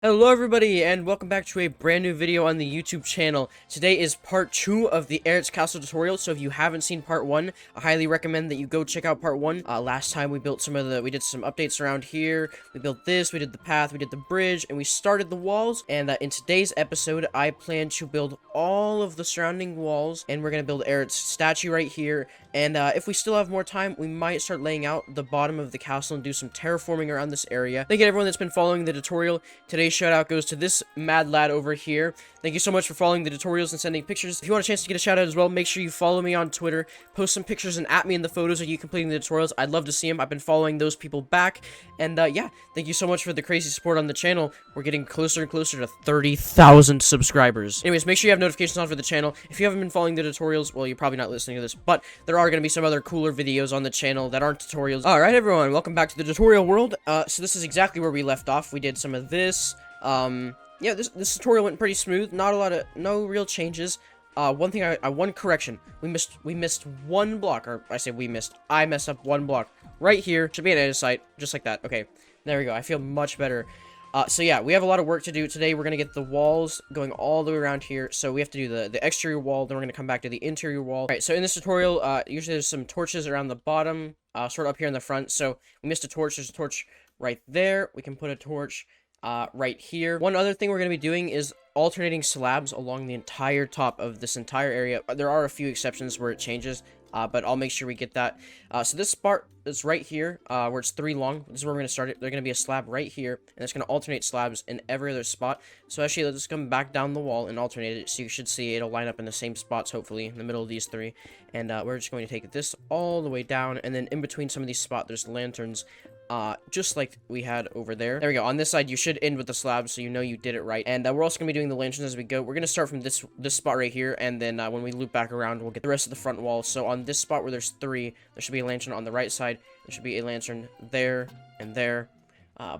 Hello everybody, and welcome back to a brand new video on the YouTube channel. Today is part 2 of the Eret's Castle tutorial, so if you haven't seen part 1, I highly recommend that you go check out part 1. Last time we did some updates around here. We built this, we did the path, we did the bridge, and we started the walls. And in today's episode, I plan to build all of the surrounding walls, and we're going to build Eret's statue right here. And if we still have more time, we might start laying out the bottom of the castle and do some terraforming around this area. Thank you to everyone that's been following the tutorial. Today's shout out goes to this mad lad over here. Thank you so much for following the tutorials and sending pictures. If you want a chance to get a shout out as well, make sure you follow me on Twitter. Post some pictures and at me in the photos of you completing the tutorials. I'd love to see them. I've been following those people back. And yeah, thank you so much for the crazy support on the channel. We're getting closer and closer to 30,000 subscribers. Anyways, make sure you have notifications on for the channel. If you haven't been following the tutorials, well, you're probably not listening to this, but there are going to be some other cooler videos on the channel that aren't tutorials. Alright everyone, welcome back to the tutorial world. So this is exactly where we left off. We did some of this. Yeah, this tutorial went pretty smooth. No real changes. One correction. We missed one block, or I messed up one block. Right here, should be an andesite, just like that. Okay, there we go. I feel much better. So yeah, we have a lot of work to do today. We're gonna get the walls going all the way around here. So we have to do the exterior wall, then we're gonna come back to the interior wall. All right, so in this tutorial, usually there's some torches around the bottom, sort of up here in the front. So we missed a torch. There's a torch right there. We can put a torch right here. One other thing we're going to be doing is alternating slabs along the entire top of this entire area. There are a few exceptions where it changes, but I'll make sure we get that. So this part is right here, where it's 3 long. This is where we're going to start it. There's going to be a slab right here, and it's going to alternate slabs in every other spot. So actually, let's come back down the wall and alternate it, so you should see it'll line up in the same spots, hopefully, in the middle of these 3. And we're just going to take this all the way down, and then in between some of these spots, there's lanterns, just like we had over there. There we go. On this side, you should end with the slabs, so you know you did it right. And we're also going to be doing the lanterns as we go. We're going to start from this spot right here, and then when we loop back around, we'll get the rest of the front wall. So on this spot where there's 3, there should be a lantern on the right side. There should be a lantern there and there.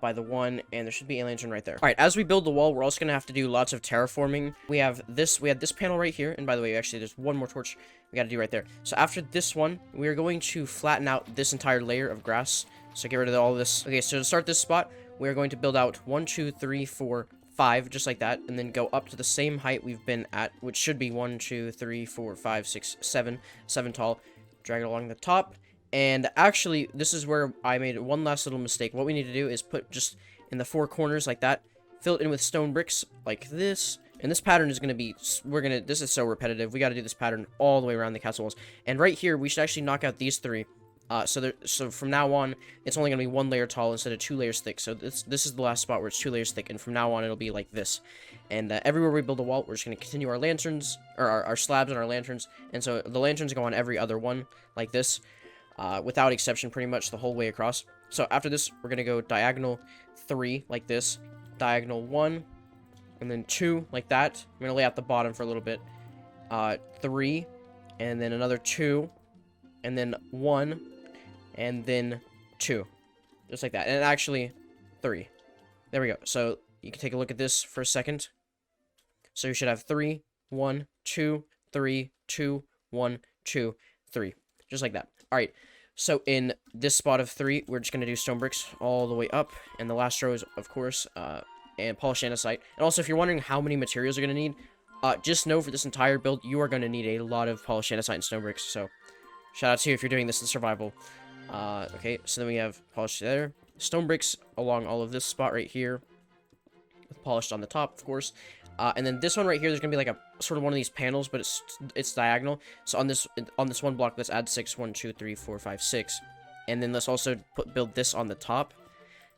By the 1, and there should be a lantern right there. All right, as we build the wall, we're also gonna have to do lots of terraforming. We had this panel right here, and by the way, actually, there's one more torch we gotta do right there. So after this one, we are going to flatten out this entire layer of grass. So get rid of all this. Okay, so to start this spot, we are going to build out 1, 2, 3, 4, 5, just like that, and then go up to the same height we've been at, which should be 1, 2, 3, 4, 5, 6, 7 tall. Drag it along the top. And actually, this is where I made one last little mistake. What we need to do is put just in the 4 corners like that, fill it in with stone bricks like this. And this pattern is going to be, this is so repetitive. We got to do this pattern all the way around the castle walls. And right here, we should actually knock out these 3. So from now on, it's only going to be 1 layer tall instead of 2 layers thick. So this is the last spot where it's 2 layers thick. And from now on, it'll be like this. And everywhere we build a wall, we're just going to continue our lanterns, or our slabs and our lanterns. And so the lanterns go on every other one, like this. Without exception, pretty much the whole way across. So after this, we're going to go diagonal 3, like this. Diagonal 1, and then 2, like that. I'm going to lay out the bottom for a little bit. 3, and then another 2, and then 1, and then 2. Just like that. And actually, 3. There we go. So you can take a look at this for a second. So you should have 3, 1, 2, 3, 2, 1, 2, 3. Just like that. Alright, so in this spot of 3, we're just going to do stone bricks all the way up. And the last row is, of course, and polished andesite. And also, if you're wondering how many materials you're going to need, just know for this entire build, you are going to need a lot of polished andesite and stone bricks. So, shout out to you if you're doing this in survival. Okay, so then we have polished there. Stone bricks along all of this spot right here. With polished on the top, of course. And then this one right here, there's gonna be like a sort of one of these panels, but it's diagonal. So on this one block, let's add 6. 1, 2, 3, 4, 5, 6. And then let's also build this on the top.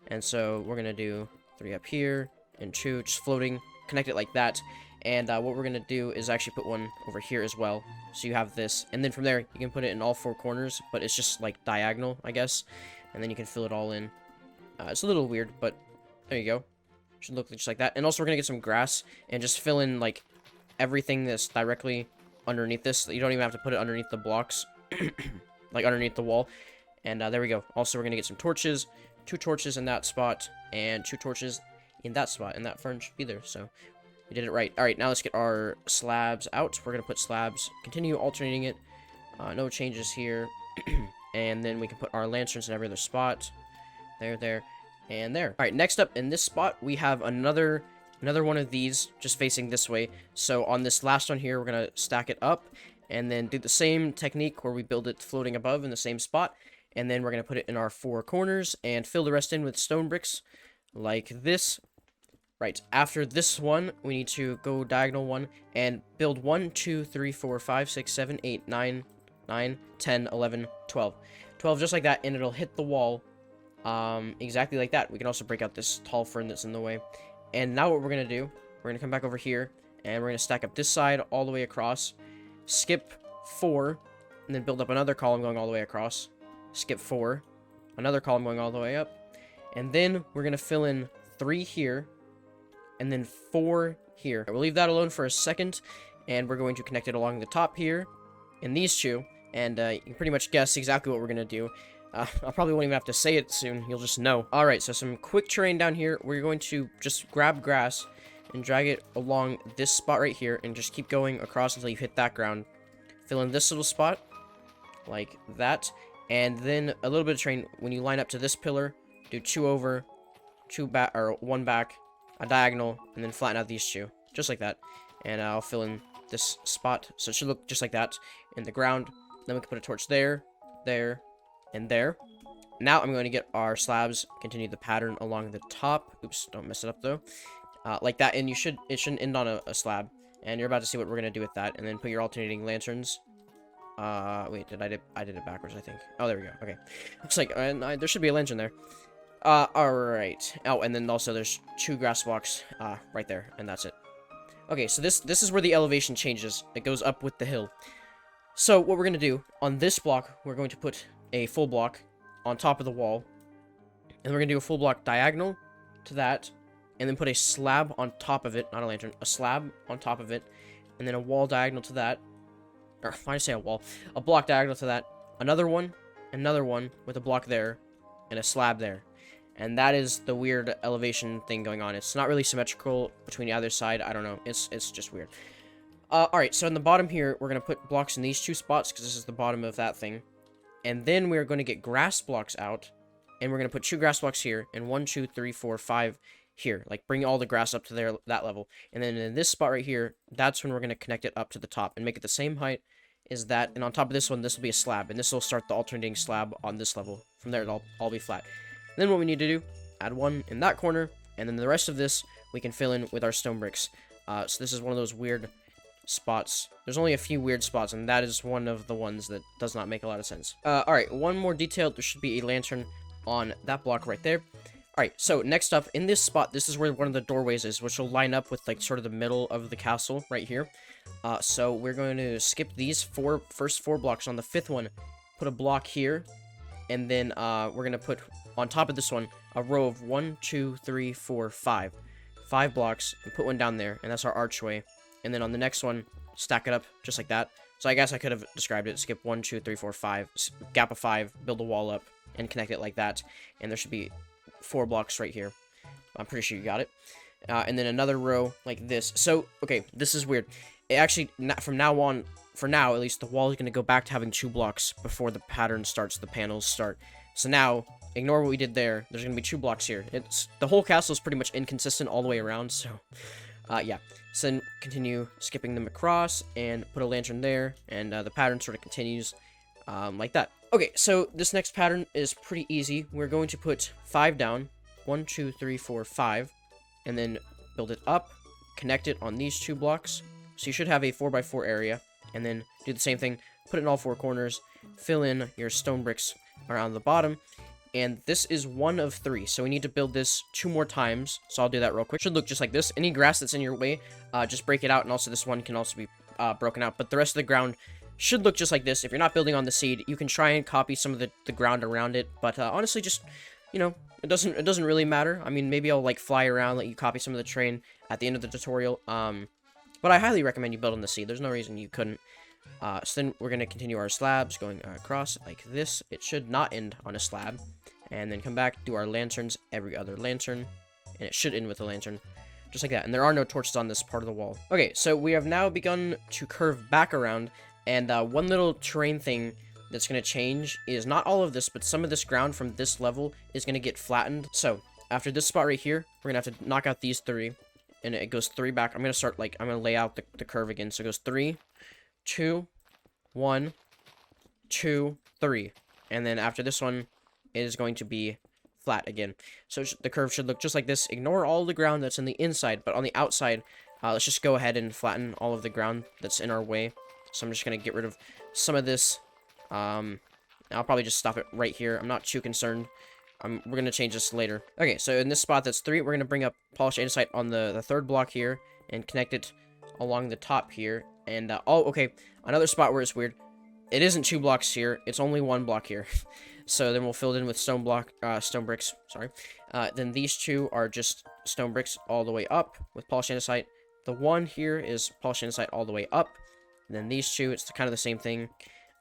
And so we're gonna do 3 up here and 2 just floating, connect it like that. And what we're gonna do is actually put one over here as well. So you have this, and then from there you can put it in all 4 corners, but it's just like diagonal, I guess. And then you can fill it all in. It's a little weird, but there you go. Should look just like that. And also we're gonna get some grass and just fill in like everything that's directly underneath this. You don't even have to put it underneath the blocks, like underneath the wall. And there we go. Also we're gonna get some torches, 2 torches in that spot, and 2 torches in that spot, and that fern should be there. So we did it right. All right, now let's get our slabs out. We're gonna put slabs, continue alternating it. No changes here. And then we can put our lanterns in every other spot. There. and there. All right, next up in this spot, we have another one of these just facing this way. So on this last one here, we're gonna stack it up and then do the same technique where we build it floating above in the same spot. And then we're gonna put it in our 4 corners and fill the rest in with stone bricks like this. Right, after this one, we need to go diagonal 1 and build 1, 2, 3, 4, 5, 6, 7, 8, 9, 10, 11, 12. 12 just like that, and it'll hit the wall exactly like that. We can also break out this tall fern that's in the way. And now what we're going to do, we're going to come back over here, and we're going to stack up this side all the way across, skip 4, and then build up another column going all the way across, skip 4, another column going all the way up, and then we're going to fill in 3 here, and then 4 here. We'll leave that alone for a second, and we're going to connect it along the top here, in these two, and you can pretty much guess exactly what we're going to do. I probably won't even have to say it soon, you'll just know. Alright, so some quick terrain down here. We're going to just grab grass and drag it along this spot right here, and just keep going across until you hit that ground. Fill in this little spot, like that, and then a little bit of terrain. When you line up to this pillar, do 2 over, 2 back, or 1 back, a diagonal, and then flatten out these 2, just like that. And I'll fill in this spot, so it should look just like that in the ground. Then we can put a torch there, there, and there. Now I'm going to get our slabs, continue the pattern along the top. Oops, don't mess it up though. Like that, and it shouldn't end on a slab. And you're about to see what we're gonna do with that. And then put your alternating lanterns. Wait, I did it backwards, I think. Oh, there we go. Okay, looks like there should be a lantern there. Alright. Oh, and then also there's 2 grass blocks, right there, and that's it. Okay, so this is where the elevation changes. It goes up with the hill. So what we're gonna do, on this block, we're going to put a full block on top of the wall. And we're gonna do a full block diagonal to that, and then put a slab on top of it, not a lantern, a slab on top of it, and then a wall diagonal to that. Or, why did I say a wall? A block diagonal to that, another one with a block there, and a slab there. And that is the weird elevation thing going on. It's not really symmetrical between the other side. I don't know. It's just weird. Alright, so in the bottom here, we're going to put blocks in these 2 spots, because this is the bottom of that thing. And then we're going to get grass blocks out, and we're going to put 2 grass blocks here, and 1, 2, 3, 4, 5 here. Like, bring all the grass up to that level. And then in this spot right here, that's when we're going to connect it up to the top, and make it the same height as that. And on top of this one, this will be a slab, and this will start the alternating slab on this level. From there, it'll all be flat. Then what we need to do, add 1 in that corner, and then the rest of this we can fill in with our stone bricks. So this is one of those weird spots. There's only a few weird spots, and that is one of the ones that does not make a lot of sense. Alright, one more detail. There should be a lantern on that block right there. Alright, so next up, in this spot, this is where one of the doorways is, which will line up with, like, sort of the middle of the castle right here. So we're going to skip these first 4 blocks. On the 5th one, put a block here, and then we're going to put on top of this one a row of 1, 2, 3, 4, 5. 5 blocks, and put one down there, and that's our archway. And then on the next one, stack it up just like that. So I guess I could have described it. Skip 1, 2, 3, 4, 5. Gap of 5, build a wall up, and connect it like that. And there should be 4 blocks right here. I'm pretty sure you got it. And then another row like this. So, okay, this is weird. It actually, from now on, for now at least, the wall is going to go back to having 2 blocks before the pattern starts, the panels start. So now, ignore what we did there. There's going to be 2 blocks here. The whole castle is pretty much inconsistent all the way around, so yeah. So then continue skipping them across and put a lantern there, and the pattern sort of continues like that. Okay, so this next pattern is pretty easy. We're going to put 5 down, 1, 2, 3, 4, 5, and then build it up, connect it on these 2 blocks. So you should have a 4x4 area, and then do the same thing, put it in all 4 corners, fill in your stone bricks around the bottom. And this is 1 of 3, so we need to build this 2 more times. So I'll do that real quick. Should look just like this. Any grass that's in your way, just break it out, and also this one can also be broken out. But the rest of the ground should look just like this. If you're not building on the seed, you can try and copy some of the ground around it. But honestly, just, you know, it doesn't really matter. I mean, maybe I'll like fly around, let you copy some of the terrain at the end of the tutorial. But I highly recommend you build on the seed. There's no reason you couldn't. So then we're going to continue our slabs going across like this. It should not end on a slab. And then come back, do our lanterns, every other lantern. And it should end with a lantern. Just like that. And there are no torches on this part of the wall. Okay, so we have now begun to curve back around. And one little terrain thing that's going to change is not all of this, but some of this ground from this level is going to get flattened. So after this spot right here, we're gonna have to knock out these 3. And it goes 3 back. I'm gonna lay out the curve again. So it goes 3, 2, 1, 2, 3. And then after this one, it is going to be flat again. So the curve should look just like this. Ignore all the ground that's in the inside, but on the outside, let's just go ahead and flatten all of the ground that's in our way. So I'm just going to get rid of some of this. I'll probably just stop it right here. I'm not too concerned. We're going to change this later. Okay, so in this spot that's 3, we're going to bring up polished andesite on the 3rd block here and connect it along the top here. And, oh, okay, another spot where it's weird. It isn't 2 blocks here. It's only 1 block here. So then we'll fill it in with stone bricks, sorry. Then these 2 are just stone bricks all the way up with polished andesite. The 1 here is polished andesite all the way up. And then these 2, it's kind of the same thing.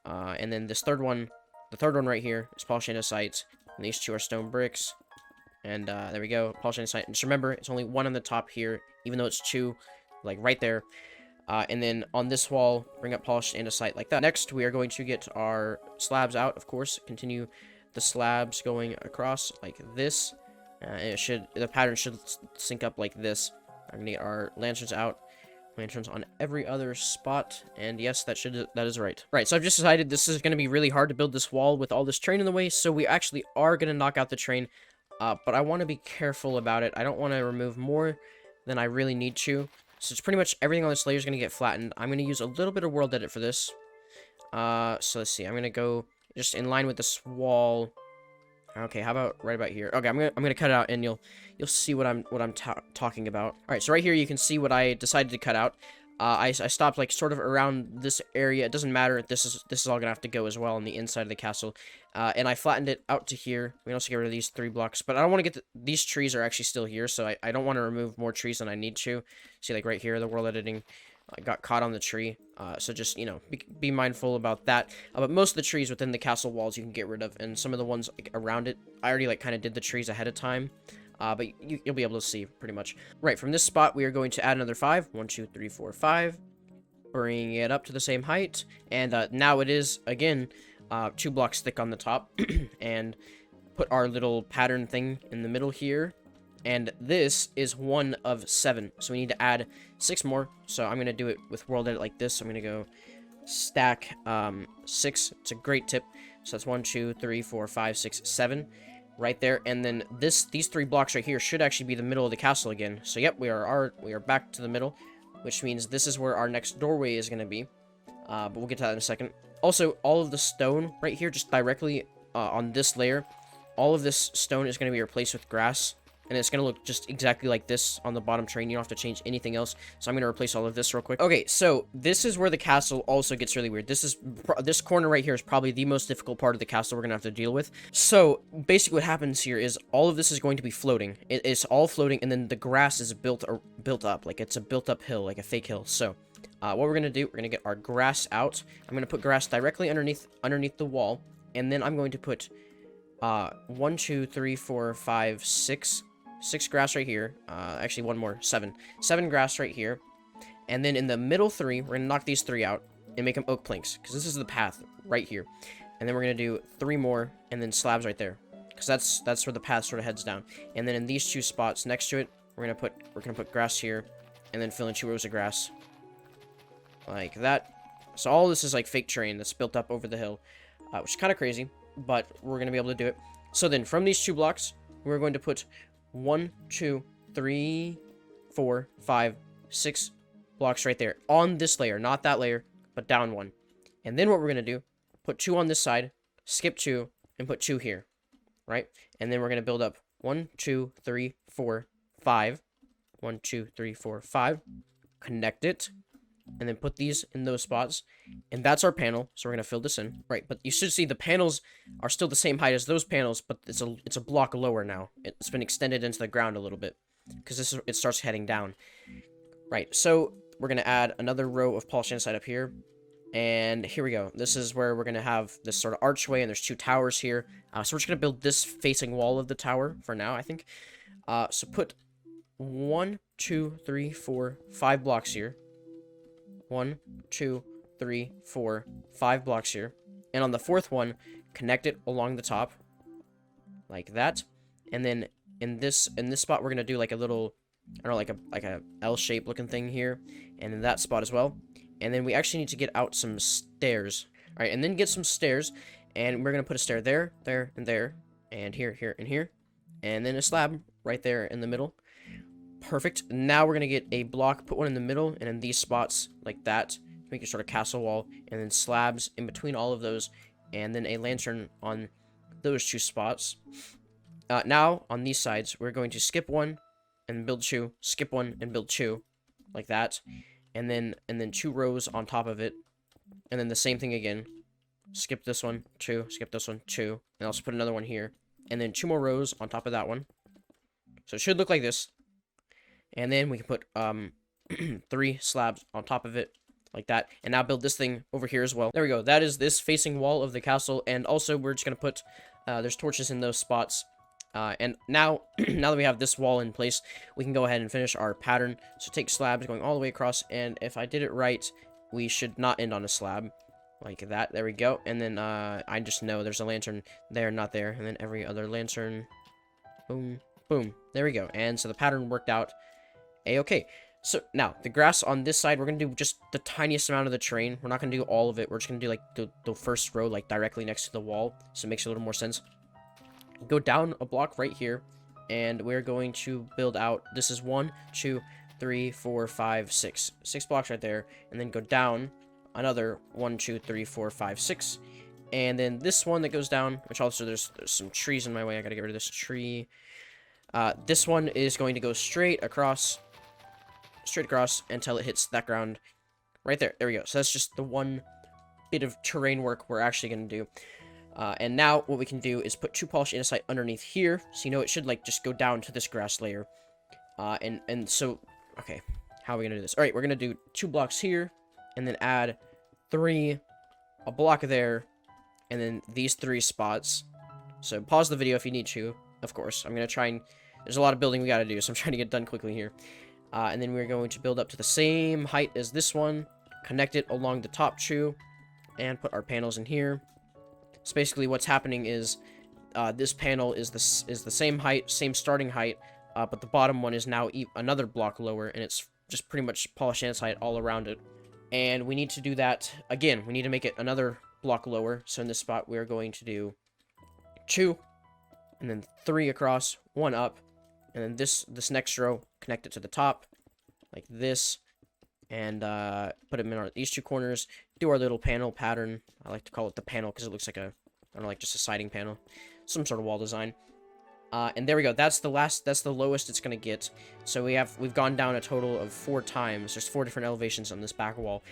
And then this 3rd one, the 3rd one right here is polished andesite. And these 2 are stone bricks. And there we go, polished andesite. And just remember, it's only 1 on the top here, even though it's 2, like right there. And then on this wall, bring up polished andesite like that. Next, we are going to get our slabs out, of course. Continue the slabs going across like this. The pattern should sync up like this. I'm gonna get our lanterns out. Lanterns on every other spot. And yes, that is right. Right, so I've just decided this is gonna be really hard to build this wall with all this terrain in the way. So we actually are gonna knock out the terrain. But I want to be careful about it. I don't want to remove more than I really need to. So it's pretty much everything on this layer is going to get flattened. I'm going to use a little bit of world edit for this. So let's see. I'm going to go just in line with this wall. Okay, how about right about here? Okay, I'm gonna cut it out, and you'll see what I'm talking about. All right, so right here you can see what I decided to cut out. I stopped like sort of around this area. It doesn't matter. This is all gonna have to go as well on the inside of the castle. And I flattened it out to here. We can also get rid of these 3 blocks, but I don't want to get these trees are actually still here, so I don't want to remove more trees than I need to. See, like right here, the world editing got caught on the tree. So just, you know, be mindful about that. But most of the trees within the castle walls you can get rid of, and some of the ones like, around it, I already like kind of did the trees ahead of time. But you'll be able to see pretty much. Right, from this spot, we are going to add another 5. 1, 2, 3, 4, 5. Bring it up to the same height. And now it is, again, 2 blocks thick on the top. And put our little pattern thing in the middle here. And this is 1 of 7. So we need to add 6 more. So I'm going to do it with world edit like this. I'm going to go stack 6. It's a great tip. So that's 1, 2, 3, 4, 5, 6, 7. Right there, and then these 3 blocks right here should actually be the middle of the castle again. So yep, we are back to the middle, which means this is where our next doorway is going to be. But we'll get to that in a second. Also, all of the stone right here, just directly on this layer, all of this stone is going to be replaced with grass. And it's going to look just exactly like this on the bottom train. You don't have to change anything else. So I'm going to replace all of this real quick. Okay, so this is where the castle also gets really weird. This corner right here is probably the most difficult part of the castle we're going to have to deal with. So basically what happens here is all of this is going to be floating. It's all floating, and then the grass is built up. Like it's a built up hill, like a fake hill. So what we're going to do, we're going to get our grass out. I'm going to put grass directly underneath the wall. And then I'm going to put 1, 2, 3, 4, 5, 6 grass right here. Actually, one more. 7 grass right here. And then in the middle 3, we're going to knock these 3 out and make them oak planks, because this is the path right here. And then we're going to do 3 more and then slabs right there, because that's where the path sort of heads down. And then in these 2 spots next to it, we're going to put grass here and then fill in 2 rows of grass like that. So all this is like fake terrain that's built up over the hill, which is kind of crazy, but we're going to be able to do it. So then from these 2 blocks, we're going to put 1, 2, 3, 4, 5, 6 blocks right there on this layer, not that layer, but down 1. And then what we're going to do, put 2 on this side, skip 2, and put 2 here, right? And then we're going to build up 1, 2, 3, 4, 5. 1, 2, 3, 4, 5. Connect it, and then put these in those spots. And that's our panel, so we're going to fill this in. Right, but you should see the panels are still the same height as those panels, but it's a block lower now. It's been extended into the ground a little bit, because it starts heading down. Right, so we're going to add another row of polished andesite up here. And here we go. This is where we're going to have this sort of archway, and there's 2 towers here. So we're just going to build this facing wall of the tower for now, I think. So put 1, 2, 3, 4, 5 blocks here. 1, 2, 3, 4, 5 blocks here. And on the 4th one, connect it along the top. Like that. And then in this spot, we're gonna do like a little, I don't know, like a L-shaped looking thing here, and in that spot as well. And then we actually need to get out some stairs. All right, and then get some stairs, and we're gonna put a stair there, there, and there, and here, here, and here, and then a slab right there in the middle. Perfect. Now we're gonna get a block, put one in the middle, and in these spots like that, make a sort of castle wall, and then slabs in between all of those, and then a lantern on those 2 spots. Now on these sides, we're going to skip one and build 2, skip one and build 2, like that, and then 2 rows on top of it, and then the same thing again. Skip this one, 2, skip this one, 2, and also put another one here, and then 2 more rows on top of that one. So it should look like this. And then we can put 3 slabs on top of it, like that. And now build this thing over here as well. There we go. That is this facing wall of the castle. And also, we're just going to put, there's torches in those spots. And now, now that we have this wall in place, we can go ahead and finish our pattern. So take slabs going all the way across. And if I did it right, we should not end on a slab. Like that. There we go. And then I just know there's a lantern there, not there. And then every other lantern. Boom. Boom. There we go. And so the pattern worked out a-okay. So now the grass on this side, we're gonna do just the tiniest amount of the terrain. We're not gonna do all of it. We're just gonna do like the first row, like directly next to the wall, so it makes a little more sense. Go down a block right here, and we're going to build out. This is 1, 2, 3, 4, 5, 6. 6 blocks right there, and then go down another 1, 2, 3, 4, 5, 6, and then this one that goes down. Which also there's some trees in my way. I gotta get rid of this tree. This one is going to go straight across until it hits that ground right there. There we go. So that's just the one bit of terrain work we're actually going to do. And now what we can do is put 2 polished andesite underneath here, so you know it should like just go down to this grass layer. And so, okay, how are we going to do this? All right, we're going to do 2 blocks here, and then add 3, a block there, and then these 3 spots. So pause the video if you need to, of course. I'm going to try and, there's a lot of building we got to do, so I'm trying to get done quickly here. And then we're going to build up to the same height as this one, connect it along the top 2, and put our panels in here. So basically what's happening is this panel is the same height, same starting height, but the bottom one is now another block lower, and it's just pretty much polished andesite all around it. And we need to do that again. We need to make it another block lower. So in this spot, we're going to do 2, and then 3 across, 1 up, and then this next row, connect it to the top, like this, and put them in these 2 corners, do our little panel pattern. I like to call it the panel because it looks like I don't know, like just a siding panel, some sort of wall design. And there we go. That's the lowest it's gonna get. So we've gone down a total of 4 times. There's 4 different elevations on this back wall,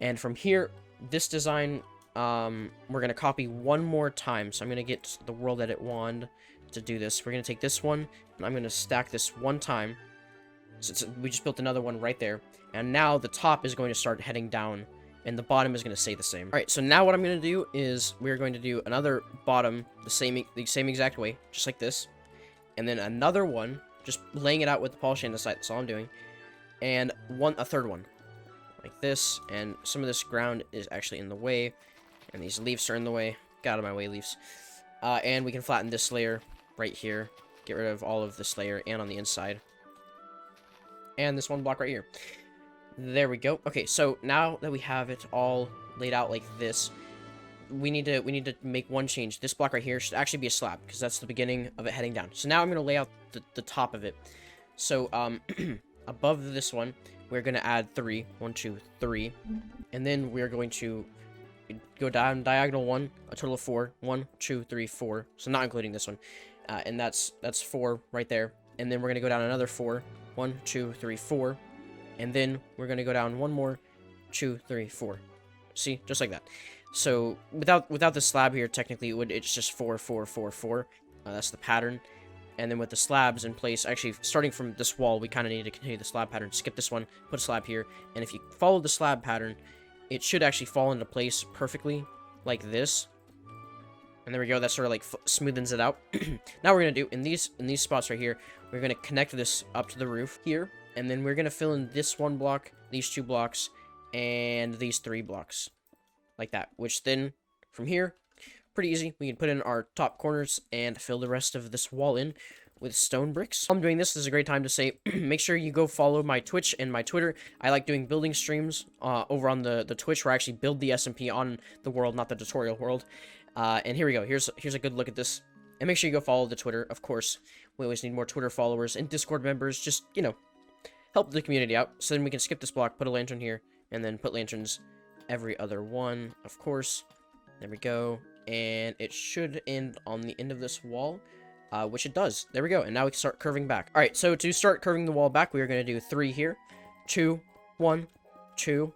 and from here, this design, we're gonna copy 1 more time. So I'm gonna get the World Edit wand to do this. We're gonna take this one, and I'm gonna stack this 1 time. So we just built another one right there, and now the top is going to start heading down, and the bottom is going to stay the same. All right, so now what I'm going to do is we're going to do another bottom the same exact way, just like this, and then another one, just laying it out with the polished andesite. That's all I'm doing, and a third one, like this. And some of this ground is actually in the way, and these leaves are in the way. Get out of my way, leaves. And we can flatten this layer right here, get rid of all of this layer, and on the inside. And this 1 block right here. There we go. Okay, so now that we have it all laid out like this, we need to make 1 change. This block right here should actually be a slab, because that's the beginning of it heading down. So now I'm going to lay out the top of it. So above this one, we're going to add 3. 1, 2, 3. And then we're going to go down diagonal 1, a total of 4. 1, 2, 3, 4. So not including this one. And that's 4 right there. And then we're going to go down another 4. 1, 2, 3, 4. And then we're going to go down 1 more. 2, 3, 4. See? Just like that. So without the slab here, technically it's just 4, 4, 4, 4. That's the pattern. And then with the slabs in place, actually starting from this wall, we kind of need to continue the slab pattern. Skip this one, put a slab here. And if you follow the slab pattern, it should actually fall into place perfectly like this. And there we go. That sort of like smoothens it out. Now we're going to do in these spots right here, we're going to connect this up to the roof here. And then we're going to fill in this 1 block, these 2 blocks, and these 3 blocks. Like that. Which then, from here, pretty easy. We can put in our top corners and fill the rest of this wall in with stone bricks. While I'm doing this, this is a great time to say, make sure you go follow my Twitch and my Twitter. I like doing building streams over on the Twitch where I actually build the SMP on the world, not the tutorial world. And here we go. Here's a good look at this. And make sure you go follow the Twitter, of course. We always need more Twitter followers and Discord members. Just, you know, help the community out. So then we can skip this block, put a lantern here, and then put lanterns every other one, of course. There we go. And it should end on the end of this wall, which it does. There we go. And now we can start curving back. All right, so to start curving the wall back, we are going to do 3 here. 2, 1, 2,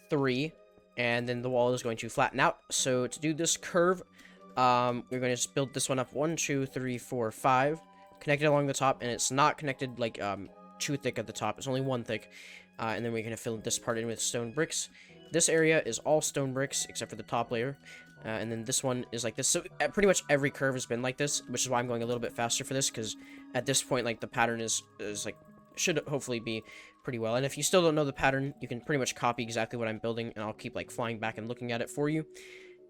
3. And then the wall is going to flatten out. So to do this curve, we're going to just build this one up 1, 2, 3, 4, 5. Connect it along the top, and it's not connected like too thick at the top. It's only 1 thick. And then we're going to fill this part in with stone bricks. This area is all stone bricks except for the top layer. And then this one is like this. So pretty much every curve has been like this, which is why I'm going a little bit faster for this, because at this point, like, the pattern is like, should hopefully be pretty well. And if you still don't know the pattern, you can pretty much copy exactly what I'm building, and I'll keep like flying back and looking at it for you.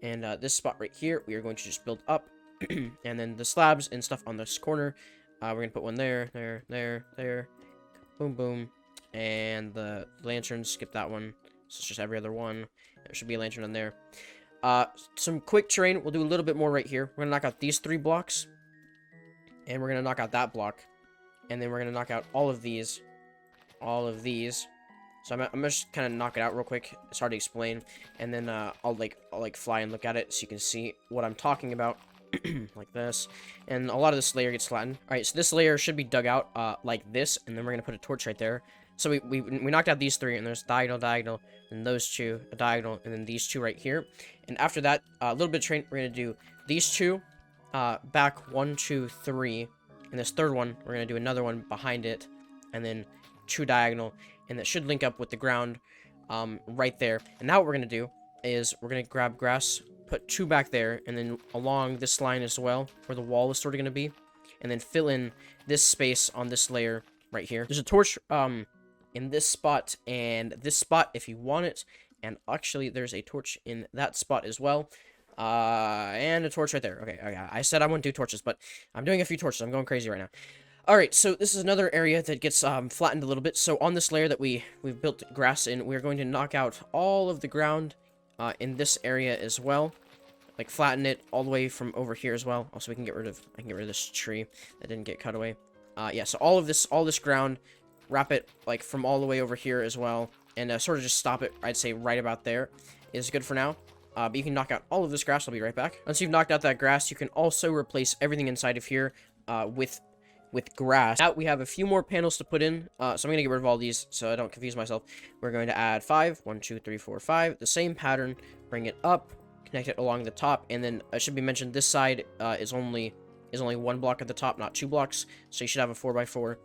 And this spot right here, we are going to just build up. And then the slabs and stuff on this corner, we're going to put one there, there. Boom, boom. And the lanterns, skip that one. So it's just every other one. There should be a lantern on there. Some quick terrain. We'll do a little bit more right here. We're going to knock out these 3 blocks. And we're going to knock out that block. And then we're going to knock out all of these. All of these. So I'm gonna just kind of knock it out real quick. It's hard to explain. And then I'll fly and look at it so you can see what I'm talking about. Like this. And a lot of this layer gets flattened. Alright, so this layer should be dug out like this. And then we're going to put a torch right there. So we knocked out these 3. And there's diagonal. And those 2. A diagonal. And then these 2 right here. And after that, a little bit of train. We're going to do these 2. Back 1, 2, 3. And this third one, we're going to do another one behind it. And then 2 diagonal. And that should link up with the ground right there. And now what we're going to do is we're going to grab grass, put 2 back there, and then along this line as well, where the wall is sort of going to be. And then fill in this space on this layer right here. There's a torch in this spot and this spot if you want it. And actually, there's a torch in that spot as well. And a torch right there. Okay, I said I wouldn't do torches, but I'm doing a few torches. I'm going crazy right now. Alright, so this is another area that gets flattened a little bit. So on this layer that we've built grass in, we're going to knock out all of the ground in this area as well. Like flatten it all the way from over here as well. Also, I can get rid of this tree that didn't get cut away. Yeah, so all this ground, wrap it like from all the way over here as well, and sort of just stop it. I'd say right about there is good for now. But you can knock out all of this grass. I'll be right back. Once you've knocked out that grass, you can also replace everything inside of here with grass. Now we have a few more panels to put in, so I'm going to get rid of all these so I don't confuse myself. We're going to add 5, 1, 2, 3, 4, 5, the same pattern, bring it up, connect it along the top, and then it should be mentioned this side is only 1 block at the top, not 2 blocks, so you should have a 4x4.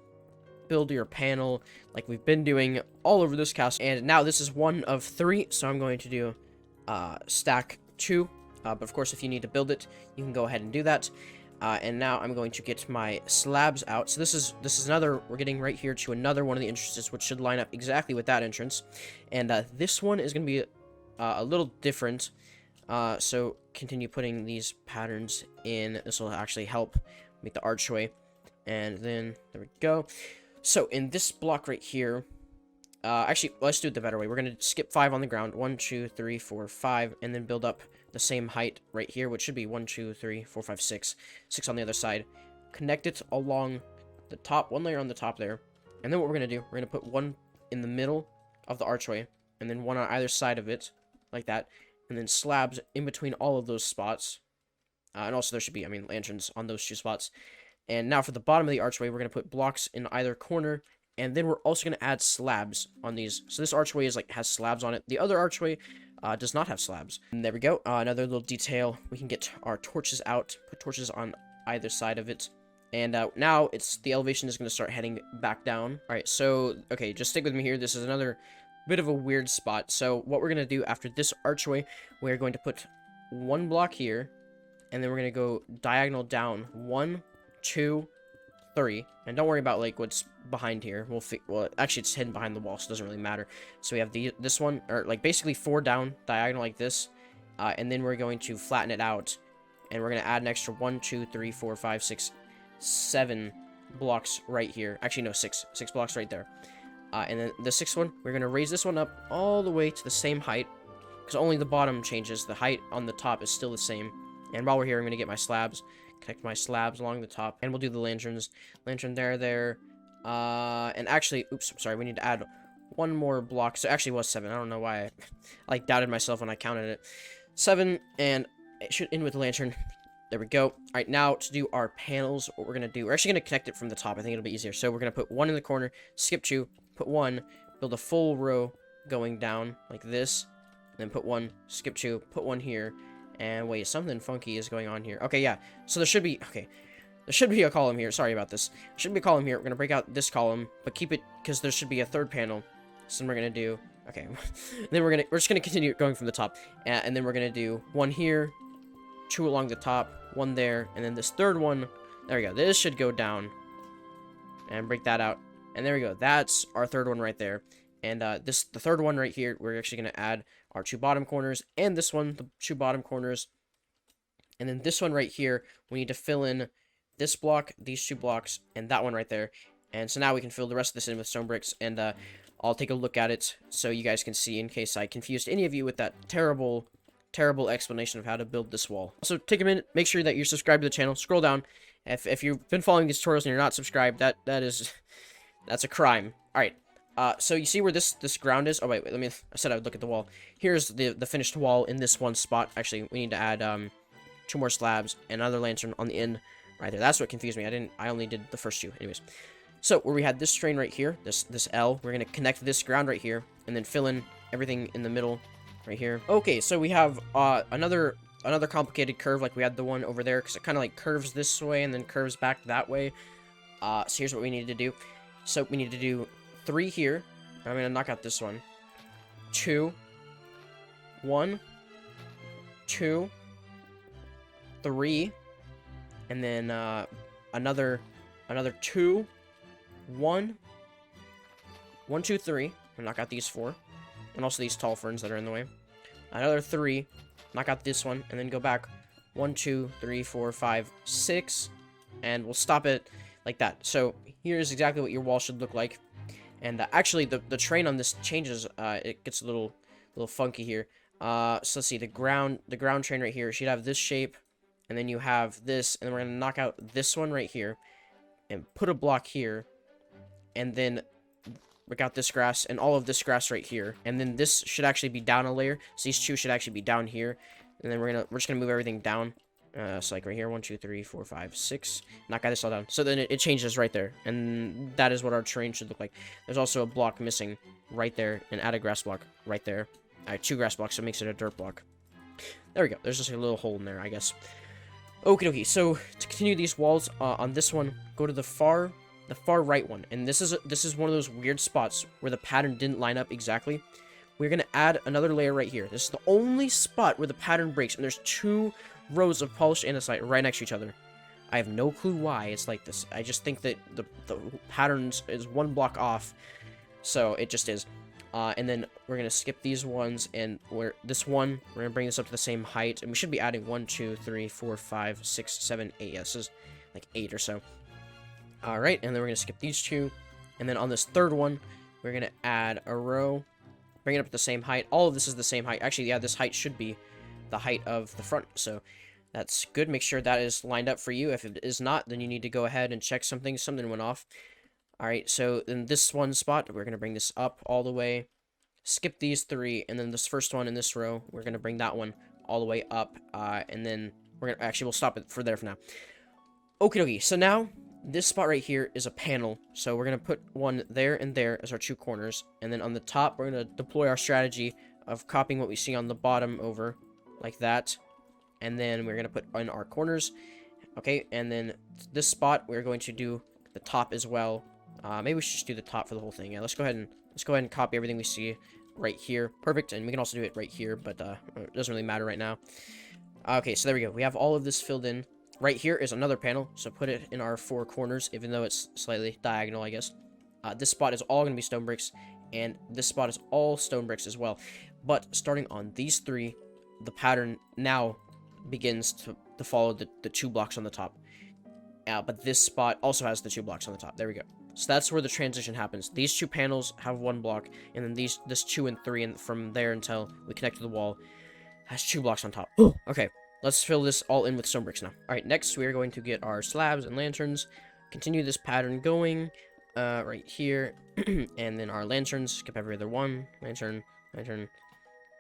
Build your panel like we've been doing all over this castle. And now this is 1 of 3, so I'm going to do stack 2, but of course if you need to build it, you can go ahead and do that. And now I'm going to get my slabs out. So this is another, we're getting right here to another one of the entrances, which should line up exactly with that entrance. And this one is going to be a little different. So continue putting these patterns in. This will actually help make the archway. And then, there we go. So in this block right here, actually, let's do it the better way. We're going to skip 5 on the ground. 1, 2, 3, 4, 5, and then build up the same height right here, which should be 1, 2, 3, 4, 5, 6. 6 on the other side. Connect it along the top, 1 layer on the top there. And then what we're going to do, we're going to put 1 in the middle of the archway, and then 1 on either side of it, like that. And then slabs in between all of those spots. And also there should be, lanterns on those 2 spots. And now for the bottom of the archway, we're going to put blocks in either corner. And then we're also going to add slabs on these. So this archway has slabs on it. The other archway does not have slabs. And there we go. Another little detail. We can get our torches out. Put torches on either side of it. And now the elevation is going to start heading back down. All right, so, okay, just stick with me here. This is another bit of a weird spot. So what we're going to do after this archway, we're going to put 1 block here. And then we're going to go diagonal down. 1, 2, 3. And don't worry about what's behind here. Well, actually it's hidden behind the wall, so it doesn't really matter. So we have this one, or basically 4 down diagonal like this, and then we're going to flatten it out, and we're going to add an extra 1, 2, 3, 4, 5, 6, 7 blocks right here. Actually, no, 6 blocks right there. And then the 6th one, we're gonna raise this one up all the way to the same height, because only the bottom changes. The height on the top is still the same. And while we're here, I'm gonna get my slabs, connect my slabs along the top, and we'll do the lanterns. Lantern there. And actually, oops, sorry, we need to add 1 more block. So it actually was 7. I don't know why I like doubted myself when I counted it. 7, and it should end with the lantern. There we go. All right, now to do our panels, what we're gonna do, we're actually gonna connect it from the top. I think it'll be easier. So we're gonna put 1 in the corner, skip 2, put 1, build a full row going down like this, then put 1, skip 2, put 1 here, and wait, something funky is going on here. Okay, yeah. So there should be a column here. Sorry about this. There should be a column here. We're gonna break out this column, but keep it because there should be a 3rd panel. So then we're gonna do okay. Then we're just gonna continue going from the top, and then we're gonna do 1 here, 2 along the top, 1 there, and then this 3rd one. There we go. This should go down, and break that out, and there we go. That's our 3rd one right there. And the 3rd one right here, we're actually gonna add our 2 bottom corners, and this one, the 2 bottom corners, and then this one right here, we need to fill in this block, these 2 blocks, and that one right there. And so now we can fill the rest of this in with stone bricks, and I'll take a look at it so you guys can see in case I confused any of you with that terrible explanation of how to build this wall. So take a minute, make sure that you're subscribed to the channel, scroll down. If you've been following these tutorials and you're not subscribed, that's a crime. Alright, so you see where this ground is? Oh wait, I said I would look at the wall. Here's the finished wall in this one spot. Actually, we need to add 2 more slabs and another lantern on the end right there. That's what confused me. I only did the first 2. Anyways. So where we had this train right here, this L, we're gonna connect this ground right here, and then fill in everything in the middle right here. Okay, so we have another complicated curve like we had the one over there, because it kind of like curves this way and then curves back that way. So here's what we need to do. So we need to do 3 here. I'm gonna knock out this one. 2, 1, 2, 3, and then another 2, 1, 1, 2, 3, and knock out these 4, and also these tall ferns that are in the way. Another 3, knock out this one, and then go back 1, 2, 3, 4, 5, 6, and we'll stop it like that. So here's exactly what your wall should look like. And actually, the train on this changes. It gets a little funky here. So let's see, the ground train right here should have this shape, and then you have this, and then we're gonna knock out this one right here, and put a block here. And then we got this grass and all of this grass right here. And then this should actually be down a layer. So these 2 should actually be down here. And then we're just gonna move everything down. So like right here, 1, 2, 3, 4, 5, 6. Knock this all down. So then it changes right there. And that is what our train should look like. There's also a block missing right there, and add a grass block right there. Alright, 2 grass blocks, so it makes it a dirt block. There we go. There's just a little hole in there, I guess. Okay. So to continue these walls, on this one, go to the far right one, and this is one of those weird spots where the pattern didn't line up exactly. We're gonna add another layer right here. This is the only spot where the pattern breaks, and there's 2 rows of polished andesite right next to each other. I have no clue why it's like this. I just think that the patterns is 1 block off, so it just is. And then we're gonna skip these ones, and we're gonna bring this up to the same height, and we should be adding 1, 2, 3, 4, 5, 6, 7, 8. Yeah, this is like 8 or so. Alright, and then we're going to skip these 2. And then on this 3rd one, we're going to add a row. Bring it up to the same height. All of this is the same height. Actually, yeah, this height should be the height of the front. So that's good. Make sure that is lined up for you. If it is not, then you need to go ahead and check something. Something went off. Alright, so in this one spot, we're going to bring this up all the way. Skip these 3. And then this first one in this row, we're going to bring that one all the way up. And then we'll stop it for there for now. Okay, so now this spot right here is a panel, so we're going to put 1 there and there as our 2 corners, and then on the top, we're going to deploy our strategy of copying what we see on the bottom over, like that, and then we're going to put in our corners, okay, and then this spot, we're going to do the top as well. Maybe we should just do the top for the whole thing. Yeah, let's go ahead and copy everything we see right here. Perfect, and we can also do it right here, but it doesn't really matter right now. Okay, so there we go. We have all of this filled in. Right here is another panel, so put it in our 4 corners, even though it's slightly diagonal, I guess. This spot is all going to be stone bricks, and this spot is all stone bricks as well. But starting on these 3, the pattern now begins to follow the 2 blocks on the top. but this spot also has the 2 blocks on the top. There we go. So that's where the transition happens. These 2 panels have 1 block, and then this 2 and 3, and from there until we connect to the wall, has 2 blocks on top. Okay, let's fill this all in with stone bricks now. All right, next we are going to get our slabs and lanterns. Continue this pattern going right here, and then our lanterns. Skip every other one. Lantern, lantern.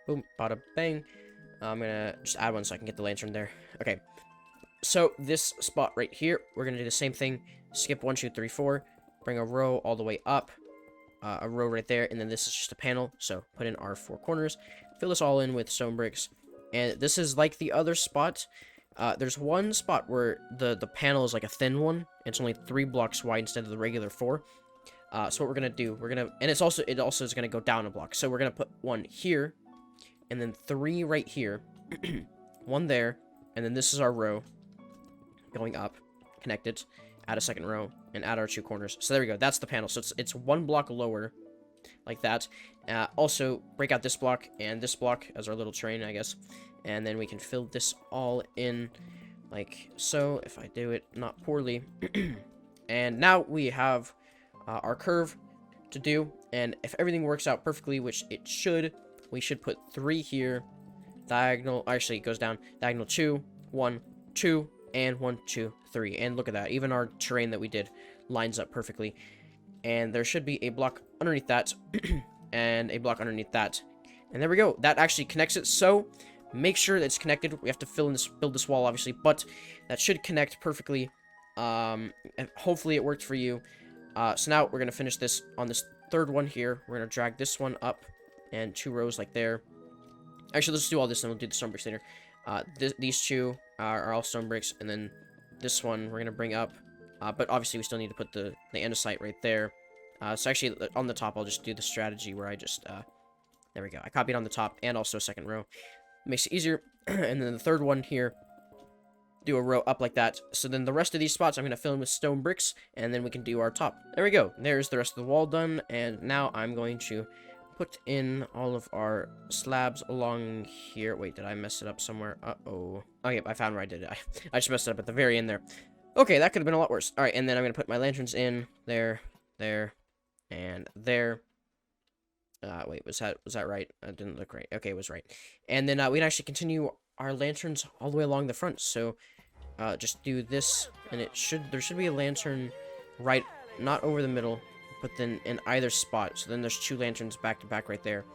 Boom, bada bang. I'm gonna just add one so I can get the lantern there. Okay. So this spot right here, we're gonna do the same thing. Skip 1, 2, 3, 4. Bring a row all the way up. A row right there, and then this is just a panel. So put in our 4 corners. Fill this all in with stone bricks. And this is like the other spot. There's one spot where the panel is like a thin one. It's only 3 blocks wide instead of the regular 4. So what we're gonna do, and it also is gonna go down a block. So we're gonna put 1 here, and then 3 right here, 1 there, and then this is our row going up, connect it, add a second row, and add our 2 corners. So there we go. That's the panel. So it's 1 block lower, like that. Also break out this block and this block as our little train, I guess, and then we can fill this all in like so. If I do it not poorly, and now we have our curve to do, and if everything works out perfectly, which it should, we should put 3 here, diagonal. Actually, it goes down diagonal 2, 1, 2. And 1, 2, 3. And look at that. Even our terrain that we did lines up perfectly. And there should be a block underneath that. And a block underneath that. And there we go. That actually connects it. So make sure that it's connected. We have to build this wall, obviously. But that should connect perfectly. And hopefully it worked for you. So now we're going to finish this on this 3rd one here. We're going to drag this one up. And 2 rows like there. Actually, let's do all this and we'll do the stone bricks later. These 2 are all stone bricks, and then this one we're gonna bring up, but obviously we still need to put the andesite right there. So actually on the top I'll just do the strategy where I just there we go. I copied on the top and also a second row. Makes it easier. And then the 3rd one here, do a row up like that. So then the rest of these spots I'm gonna fill in with stone bricks, and then we can do our top. There we go. There's the rest of the wall done, and now I'm going to put in all of our slabs along here. Wait, did I mess it up somewhere? Uh-oh. Oh, yeah, I found where I did it. I just messed it up at the very end there. Okay, that could have been a lot worse. All right, and then I'm going to put my lanterns in there, and there. Wait, was that right? That didn't look right. Okay, it was right. And then we can actually continue our lanterns all the way along the front. So just do this, and there should be a lantern right, not over the middle, but then in either spot. So then there's 2 lanterns back to back right there.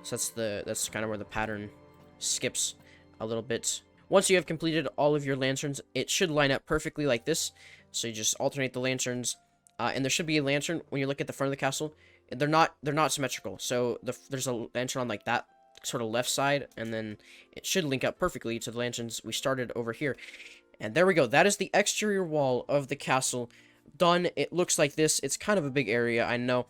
So that's kind of where the pattern skips a little bit. Once you have completed all of your lanterns, it should line up perfectly like this. So you just alternate the lanterns, and there should be a lantern when you look at the front of the castle. They're not symmetrical. So there's a lantern on like that sort of left side, and then it should link up perfectly to the lanterns we started over here. And there we go. That is the exterior wall of the castle done. It looks like this. It's kind of a big area, I know.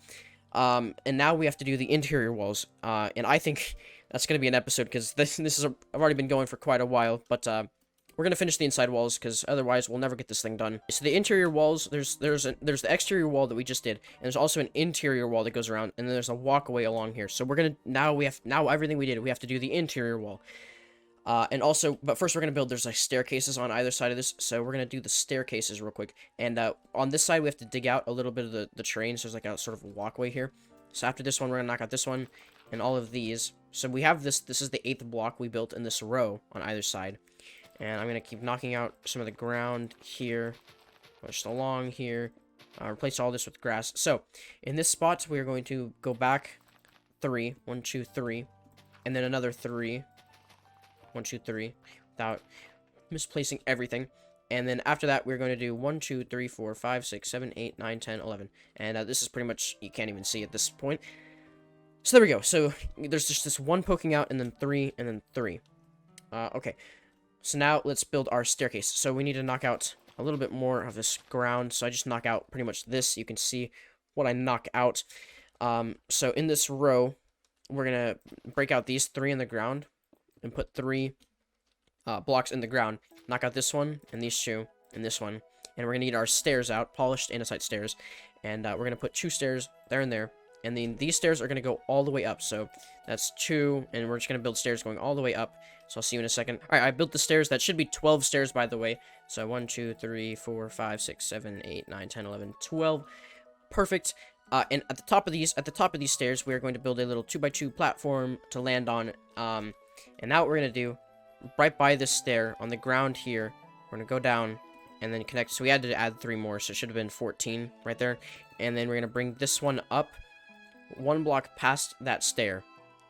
And now we have to do the interior walls. And I think that's going to be an episode, because I've already been going for quite a while, but we're going to finish the inside walls, because otherwise we'll never get this thing done. So the interior walls, there's the exterior wall that we just did, and there's also an interior wall that goes around, and then there's a walkway along here. So we're going to, now everything we did, we have to do the interior wall. And also, but first we're going to build, there's like staircases on either side of this, so we're going to do the staircases real quick. And on this side, we have to dig out a little bit of the terrain, so there's like a sort of walkway here. So after this one, we're going to knock out this one, and all of these. So we have this is the 8th block we built in this row on either side. And I'm going to keep knocking out some of the ground here, just along here, replace all this with grass. So, in this spot, we are going to go back 3, 1, 2, 3, and then another 3, 1, 2, 3, without misplacing everything. And then after that, we're going to do 1, 2, 3, 4, 5, 6, 7, 8, 9, 10, 11. And this is pretty much, you can't even see at this point. So there we go. So there's just this 1 poking out, and then 3, and then 3. Okay. So now let's build our staircase. So we need to knock out a little bit more of this ground. So I just knock out pretty much this. You can see what I knock out. So in this row, we're going to break out these 3 in the ground and put 3 blocks in the ground. Knock out this one, and these 2, and this one. And we're going to need our stairs out, polished andesite stairs. And we're going to put 2 stairs there and there. And then these stairs are going to go all the way up. So that's 2, and we're just going to build stairs going all the way up. So I'll see you in a second. All right, I built the stairs. That should be 12 stairs, by the way. So 1, 2, 3, 4, 5, 6, 7, 8, 9, 10, 11, 12. Perfect. And at the top of these stairs, we are going to build a little 2x2 platform to land on. And now what we're going to do, right by this stair on the ground here, we're going to go down and then connect. So we had to add 3 more, so it should have been 14 right there. And then we're going to bring this one up 1 block past that stair.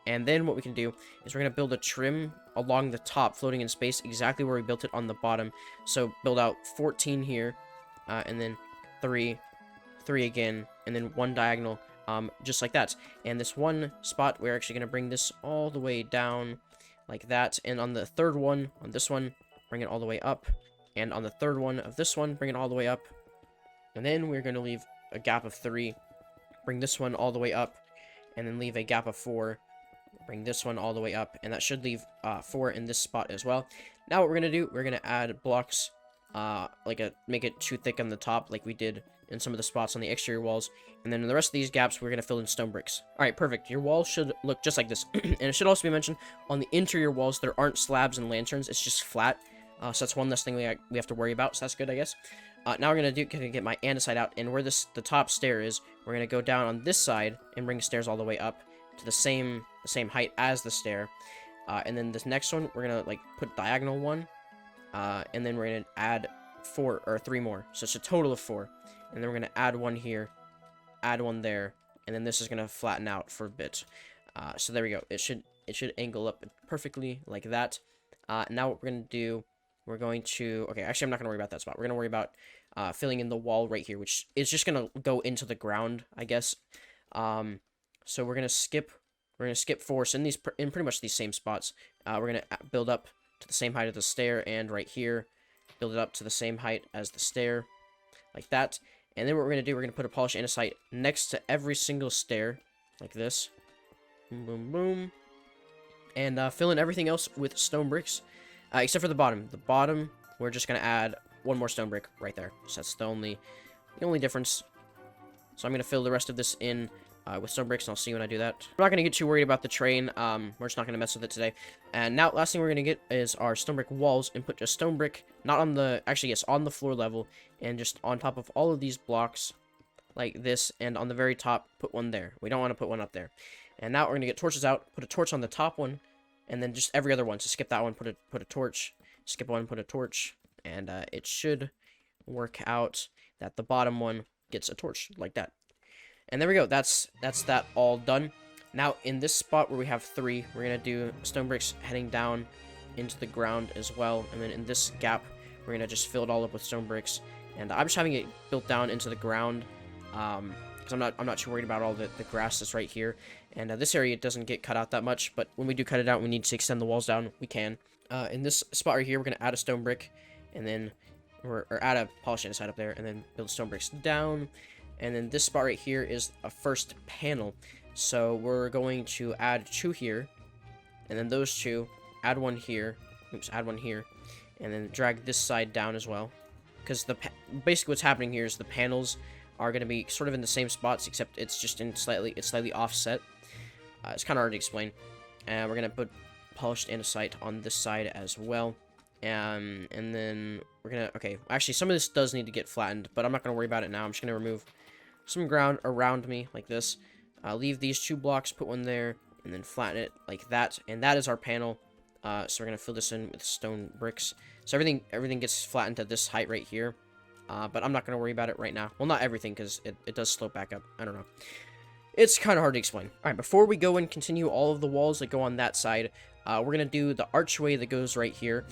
And then what we can do is we're going to build a trim along the top, floating in space, exactly where we built it on the bottom. So build out 14 here, and then 3 again, and then 1 diagonal, just like that. And this one spot, we're actually going to bring this all the way down like that. And on the third one, on this one, bring it all the way up. And on the third one of this one, bring it all the way up. And then we're going to leave a gap of 3, bring this one all the way up, and then leave a gap of 4, bring this one all the way up, and that should leave 4 in this spot as well. Now what we're going to do, we're going to add blocks, make it too thick on the top like we did in some of the spots on the exterior walls, and then in the rest of these gaps, we're going to fill in stone bricks. Alright, perfect. Your wall should look just like this, and it should also be mentioned, on the interior walls, there aren't slabs and lanterns, it's just flat, so that's one less thing we have to worry about, so that's good, I guess. Now we're going to get my andesite out, and where the top stair is, we're going to go down on this side, and bring stairs all the way up to the same height as the stair. And then this next one, we're going to, put diagonal 1, and then we're going to add 3 more, so it's a total of 4. And then we're going to add 1 here, add 1 there, and then this is going to flatten out for a bit. So there we go. It should angle up perfectly like that. Now what we're going to do, we're going to... Okay, actually, I'm not going to worry about that spot. We're going to worry about filling in the wall right here, which is just going to go into the ground, I guess. So we're going to skip 4. So in pretty much these same spots, we're going to build up to the same height as the stair, and right here, build it up to the same height as the stair, like that. And then what we're going to do, we're going to put a polished andesite next to every single stair, like this. Boom, boom, boom. And fill in everything else with stone bricks, except for the bottom. The bottom, we're just going to add 1 more stone brick right there. So that's the only difference. So I'm going to fill the rest of this in with stone bricks, and I'll see you when I do that. I'm not going to get too worried about the train. We're just not going to mess with it today. And now, last thing we're going to get is our stone brick walls, and put just stone brick, not on the, actually, yes, on the floor level, and just on top of all of these blocks, like this, and on the very top, put 1 there. We don't want to put 1 up there. And now we're going to get torches out, put a torch on the top one, and then just every other one. So skip that one, put a torch, skip one, put a torch, and it should work out that the bottom one gets a torch, like that. And there we go. That's that all done. Now, in this spot where we have 3, we're going to do stone bricks heading down into the ground as well. And then in this gap, we're going to just fill it all up with stone bricks. And I'm just having it built down into the ground, because I'm not too worried about all the grass that's right here. And this area doesn't get cut out that much, but when we do cut it out, we need to extend the walls down, we can. In this spot right here, we're going to add a stone brick, and then, or add a polished andesite up there, and then build stone bricks down. And then this spot right here is a first panel. So we're going to add 2 here, and then those 2, add 1 here, oops, add 1 here, and then drag this side down as well. Because basically what's happening here is the panels are going to be sort of in the same spots, except it's just in slightly offset. It's kind of hard to explain. And we're going to put polished andesite on this side as well. And then we're going to, okay, actually some of this does need to get flattened, but I'm not going to worry about it now. I'm just going to remove some ground around me like this. Leave these 2 blocks, put 1 there, and then flatten it like that. And that is our panel. So we're going to fill this in with stone bricks. So everything gets flattened to this height right here. But I'm not going to worry about it right now. Well, not everything, because it does slope back up. I don't know. It's kind of hard to explain. Alright, before we go and continue all of the walls that go on that side, we're going to do the archway that goes right here.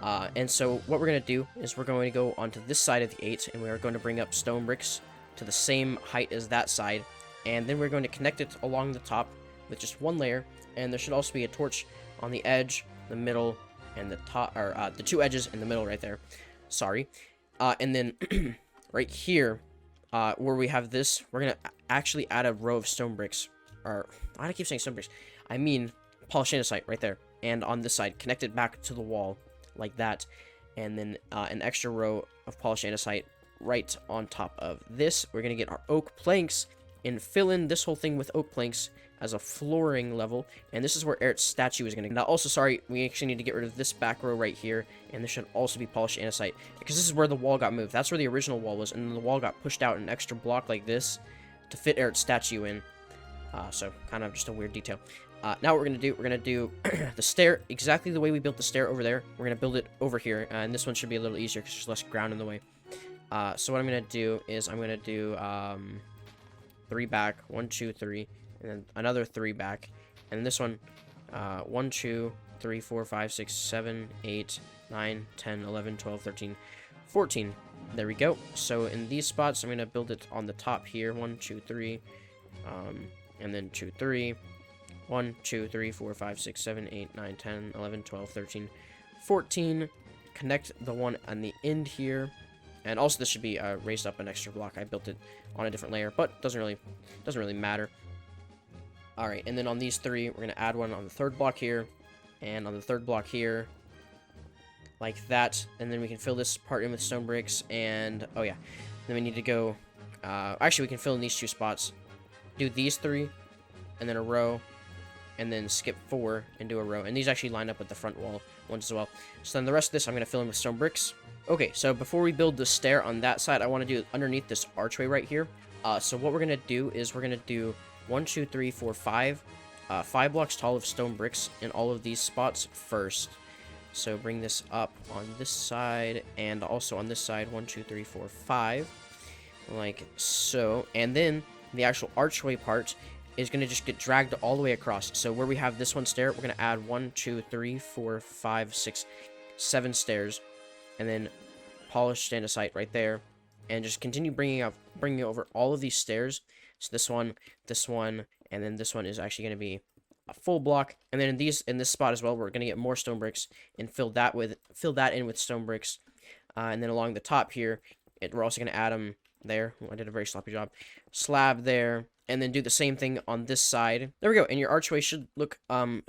And so what we're going to do is we're going to go onto this side of the 8, and we are going to bring up stone bricks to the same height as that side. And then we're going to connect it along the top with just 1 layer. And there should also be a torch on the edge, the middle, and the top, or the 2 edges in the middle right there. Sorry. And then right here, where we have this, we're going to actually add a row of stone bricks. Or, why do I keep saying stone bricks? I mean polished andesite right there. And on this side, connect it back to the wall like that. And then an extra row of polished andesite right on top of this. We're going to get our oak planks and fill in this whole thing with oak planks as a flooring level, and this is where Eret's statue is going to. Now, also, sorry, we actually need to get rid of this back row right here, and this should also be polished andesite, because this is where the wall got moved. That's where the original wall was, and then the wall got pushed out an extra block like this to fit Eret's statue in. So, kind of just a weird detail. Now what we're going to do the stair exactly the way we built the stair over there. We're going to build it over here, and this one should be a little easier because there's less ground in the way. So what I'm going to do is I'm going to do 3 back, 1, 2, 3, and then another 3 back, and this one 1, 2, 3, 4, 5, 6, 7, 8, 9, 10, 11, 12, 13, 14. There we go. So in these spots, I'm going to build it on the top here. 1, 2, 3, and then 2, 3. 1, 2, 3, 4, 5, 6, 7, 8, 9, 10, 11, 12, 13, 14. Connect the one on the end here. And also this should be raised up an extra block. I built it on a different layer, but doesn't really matter. Alright, and then on these 3, we're gonna add one on the 3rd block here, and on the 3rd block here, like that. And then we can fill this part in with stone bricks, and oh yeah. Then we need to go actually we can fill in these 2 spots. Do these 3, and then a row, and then skip 4 and do a row. And these actually line up with the front wall ones as well. So then the rest of this I'm going to fill in with stone bricks. Okay, so before we build the stair on that side, I want to do underneath this archway right here. So what we're going to do is we're going to do 1, 2, 3, 4, 5. 5 blocks tall of stone bricks in all of these spots first. So bring this up on this side and also on this side. 1, 2, 3, 4, 5. Like so. And then the actual archway part is going to just get dragged all the way across. So where we have this one stair, we're going to add 1, 2, 3, 4, 5, 6, 7 stairs, and then polished andesite right there, and just continue bringing over all of these stairs. So this one, and then this one is actually going to be a full block. And then in this spot as well, we're going to get more stone bricks and fill that in with stone bricks. And then along the top here, we're also going to add them there. I did a very sloppy job. Slab there. And then do the same thing on this side. There we go. And your archway should look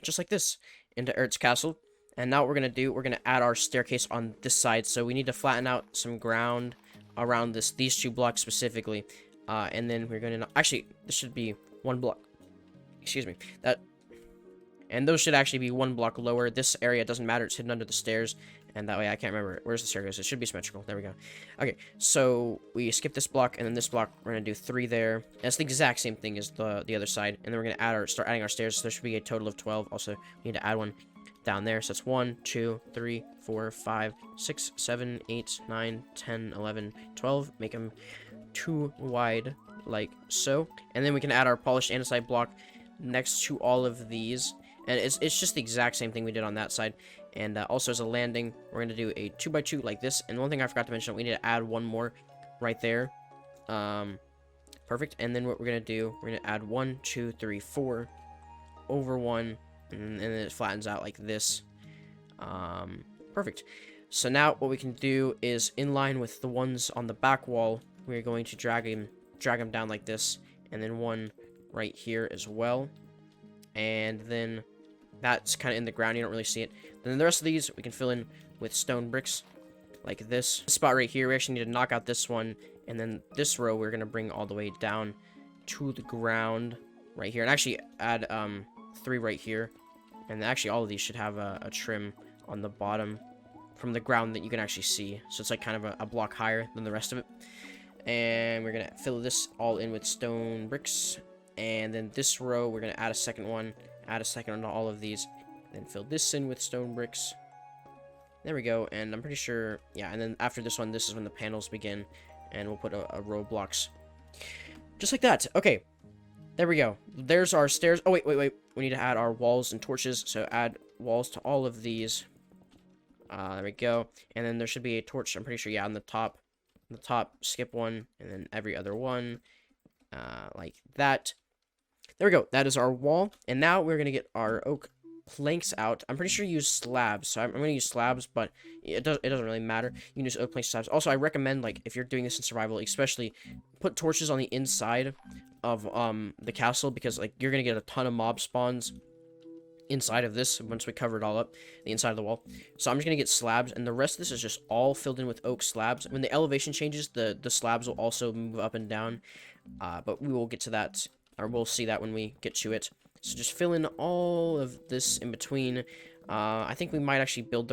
just like this into Eret's castle. And now what we're going to do, we're going to add our staircase on this side. So we need to flatten out some ground around these 2 blocks specifically. And then we're going to... Actually, this should be 1 block. Excuse me. And those should actually be 1 block lower. This area doesn't matter. It's hidden under the stairs. And that way, I can't remember where's the staircase. It should be symmetrical. There we go. Okay, so we skip this block, and then this block, we're going to do 3 there. And it's the exact same thing as the other side. And then we're going to start adding our stairs. So there should be a total of 12. Also, we need to add one down there. So it's 1, 2, 3, 4, 5, 6, 7, 8, 9, 10, 11, 12. Make them 2 wide, like so. And then we can add our polished andesite block next to all of these. And it's just the exact same thing we did on that side. And also as a landing, we're going to do a 2x2 like this. And one thing I forgot to mention, we need to add 1 more right there. Perfect. And then what we're going to do, we're going to add 1, 2, 3, 4 over 1. And then it flattens out like this. Perfect. So now what we can do is in line with the ones on the back wall, we're going to drag them down like this. And then 1 right here as well. And then that's kind of in the ground. You don't really see it. Then the rest of these we can fill in with stone bricks like this spot right here. We actually need to knock out this one, and then this row we're going to bring all the way down to the ground right here, and actually add 3 right here. And actually all of these should have a trim on the bottom from the ground that you can actually see, so it's like kind of a block higher than the rest of it. And we're going to fill this all in with stone bricks. And then this row, we're going to add a second one. Add a second onto all of these. Then fill this in with stone bricks. There we go. And I'm pretty sure... Yeah, and then after this one, this is when the panels begin. And we'll put a row of blocks. Just like that. Okay. There we go. There's our stairs. Oh, wait. We need to add our walls and torches. So add walls to all of these. There we go. And then there should be a torch, I'm pretty sure, yeah, on the top. On the top, skip 1. And then every other one. Like that. There we go. That is our wall. And now we're going to get our oak planks out. I'm pretty sure you use slabs. So I'm going to use slabs, but it doesn't really matter. You can use oak planks, slabs. Also, I recommend, like, if you're doing this in survival, especially put torches on the inside of the castle, because, like, you're going to get a ton of mob spawns inside of this once we cover it all up, the inside of the wall. So I'm just going to get slabs, and the rest of this is just all filled in with oak slabs. When the elevation changes, the slabs will also move up and down. but we will get to that, or we'll see that when we get to it. So just fill in all of this in between. I think we might actually build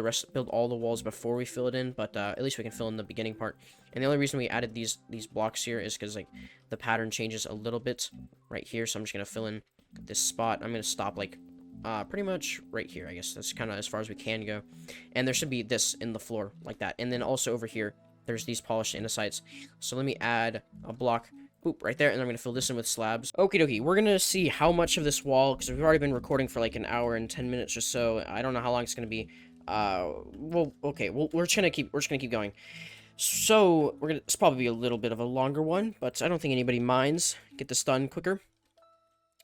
all the walls before we fill it in, but at least we can fill in the beginning part. And the only reason we added these blocks here is because like the pattern changes a little bit right here. So I'm just gonna fill in this spot. I'm gonna stop like pretty much right here. I guess that's kind of as far as we can go. And there should be this in the floor like that. And then also over here, there's these polished andesites. So let me add a block. Boop, right there, and I'm going to fill this in with slabs. Okie dokie, we're going to see how much of this wall, because we've already been recording for like an hour and 10 minutes or so. I don't know how long it's going to be. Well, okay, we're just going to keep going. So, it's probably be a little bit of a longer one, but I don't think anybody minds. Get this done quicker.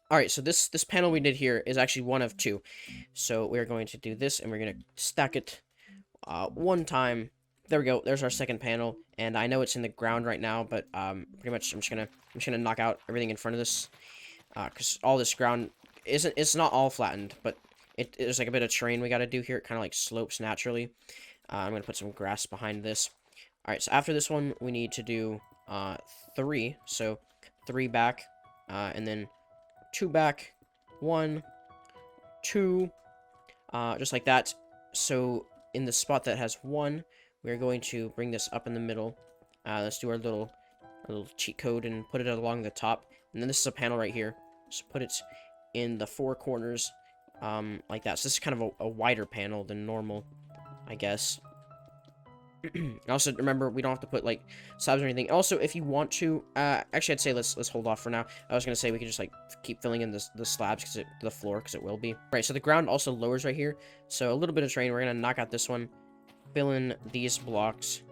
Alright, so this panel we did here is actually one of two. So, we're going to do this, and we're going to stack it one time. There we go. There's our second panel, and I know it's in the ground right now, but pretty much I'm just gonna knock out everything in front of this, because all this ground it's not all flattened, but there's like a bit of terrain we got to do here. It kind of like slopes naturally. I'm gonna put some grass behind this. All right. So after this one, we need to do 3. So 3 back, and then 2 back, 1, 2, just like that. So in the spot that has 1. We're going to bring this up in the middle. Let's do our little cheat code and put it along the top. And then this is a panel right here. So put it in the 4 corners, like that. So this is kind of a wider panel than normal, I guess. Also, remember, we don't have to put, like, slabs or anything. Also, if you want to, actually, I'd say let's hold off for now. I was going to say we could just, like, keep filling in the slabs, the floor, because it will be. Right, so the ground also lowers right here. So a little bit of terrain. We're going to knock out this one. Fill in these blocks,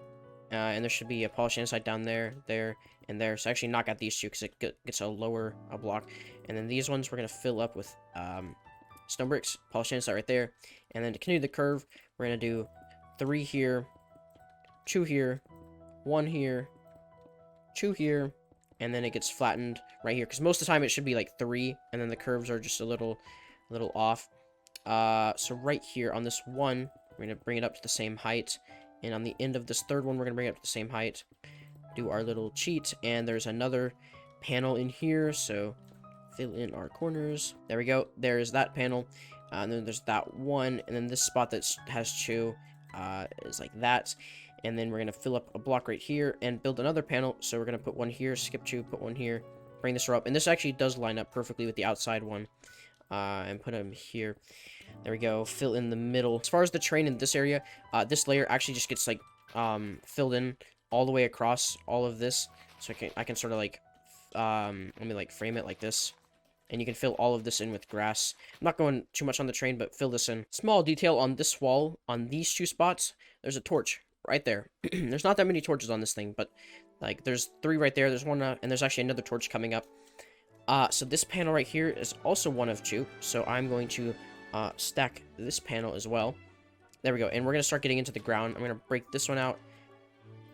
and there should be a polished andesite down there, and there. So actually knock out these two because it gets a lower block. And then these ones we're gonna fill up with stone bricks, polished andesite right there. And then to continue the curve, we're gonna do 3 here, 2 here, 1 here, 2 here, and then it gets flattened right here because most of the time it should be like 3, and then the curves are just a little off. So right here on this one, we're going to bring it up to the same height. And on the end of this third one, we're going to bring it up to the same height. Do our little cheat. And there's another panel in here. So fill in our corners. There we go. There's that panel. And then there's that one. And then this spot that has 2 is like that. And then we're going to fill up a block right here and build another panel. So we're going to put 1 here, skip 2, put 1 here, bring this row up. And this actually does line up perfectly with the outside one. And put them here. There we go. Fill in the middle. As far as the terrain in this area, this layer actually just gets like filled in all the way across all of this. So I can sort of like let me like frame it like this, and you can fill all of this in with grass. I'm not going too much on the terrain, but fill this in. Small detail on this wall, on these 2 spots, there's a torch right there. There's not that many torches on this thing, but like there's 3 right there. There's one, and there's actually another torch coming up. So this panel right here is also one of 2. So I'm going to stack this panel as well. There we go. And we're going to start getting into the ground. I'm going to break this one out,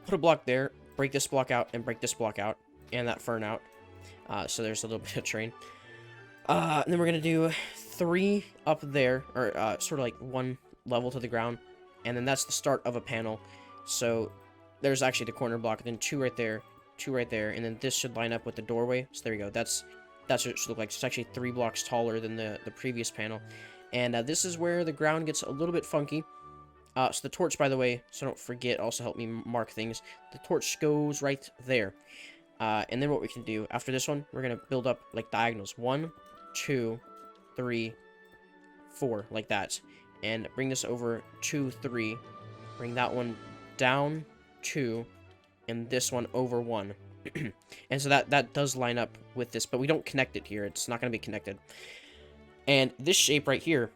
put a block there, break this block out, and break this block out, and that fern out. So there's a little bit of terrain. And then we're going to do 3 up there, or sort of like 1 level to the ground. And then that's the start of a panel. So there's actually the corner block, and then 2 right there, 2 right there, and then this should line up with the doorway. So there we go. That's what it should look like. It's actually 3 blocks taller than the previous panel. And this is where the ground gets a little bit funky. So the torch, by the way, so don't forget, also help me mark things. The torch goes right there. And then what we can do, after this one, we're going to build up, like, diagonals. 1, 2, 3, 4, like that. And bring this over 2, 3. Bring that one down 2. And this one over 1. And so that does line up with this, but we don't connect it here. It's not going to be connected. And this shape right here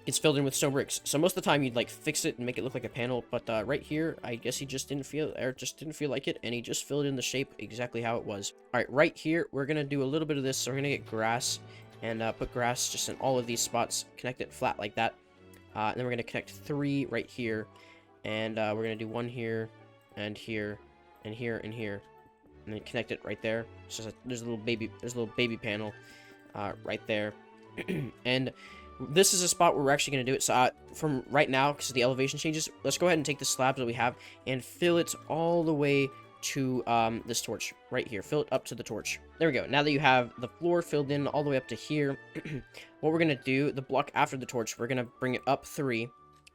is filled in with stone bricks. So most of the time you'd like fix it and make it look like a panel, but right here, I guess he just didn't feel like it, and he just filled in the shape exactly how it was. All right, right here, we're going to do a little bit of this. So we're going to get grass and put grass just in all of these spots, connect it flat like that. And then we're going to connect 3 right here, and we're going to do 1 here, and here, and here, and here. And then connect it right there. So there's a little baby panel right there. And this is a spot where we're actually going to do it. So from right now, because the elevation changes, let's go ahead and take the slabs that we have and fill it all the way to this torch right here. Fill it up to the torch. There we go. Now that you have the floor filled in all the way up to here, what we're gonna do, the block after the torch, we're gonna bring it up 3,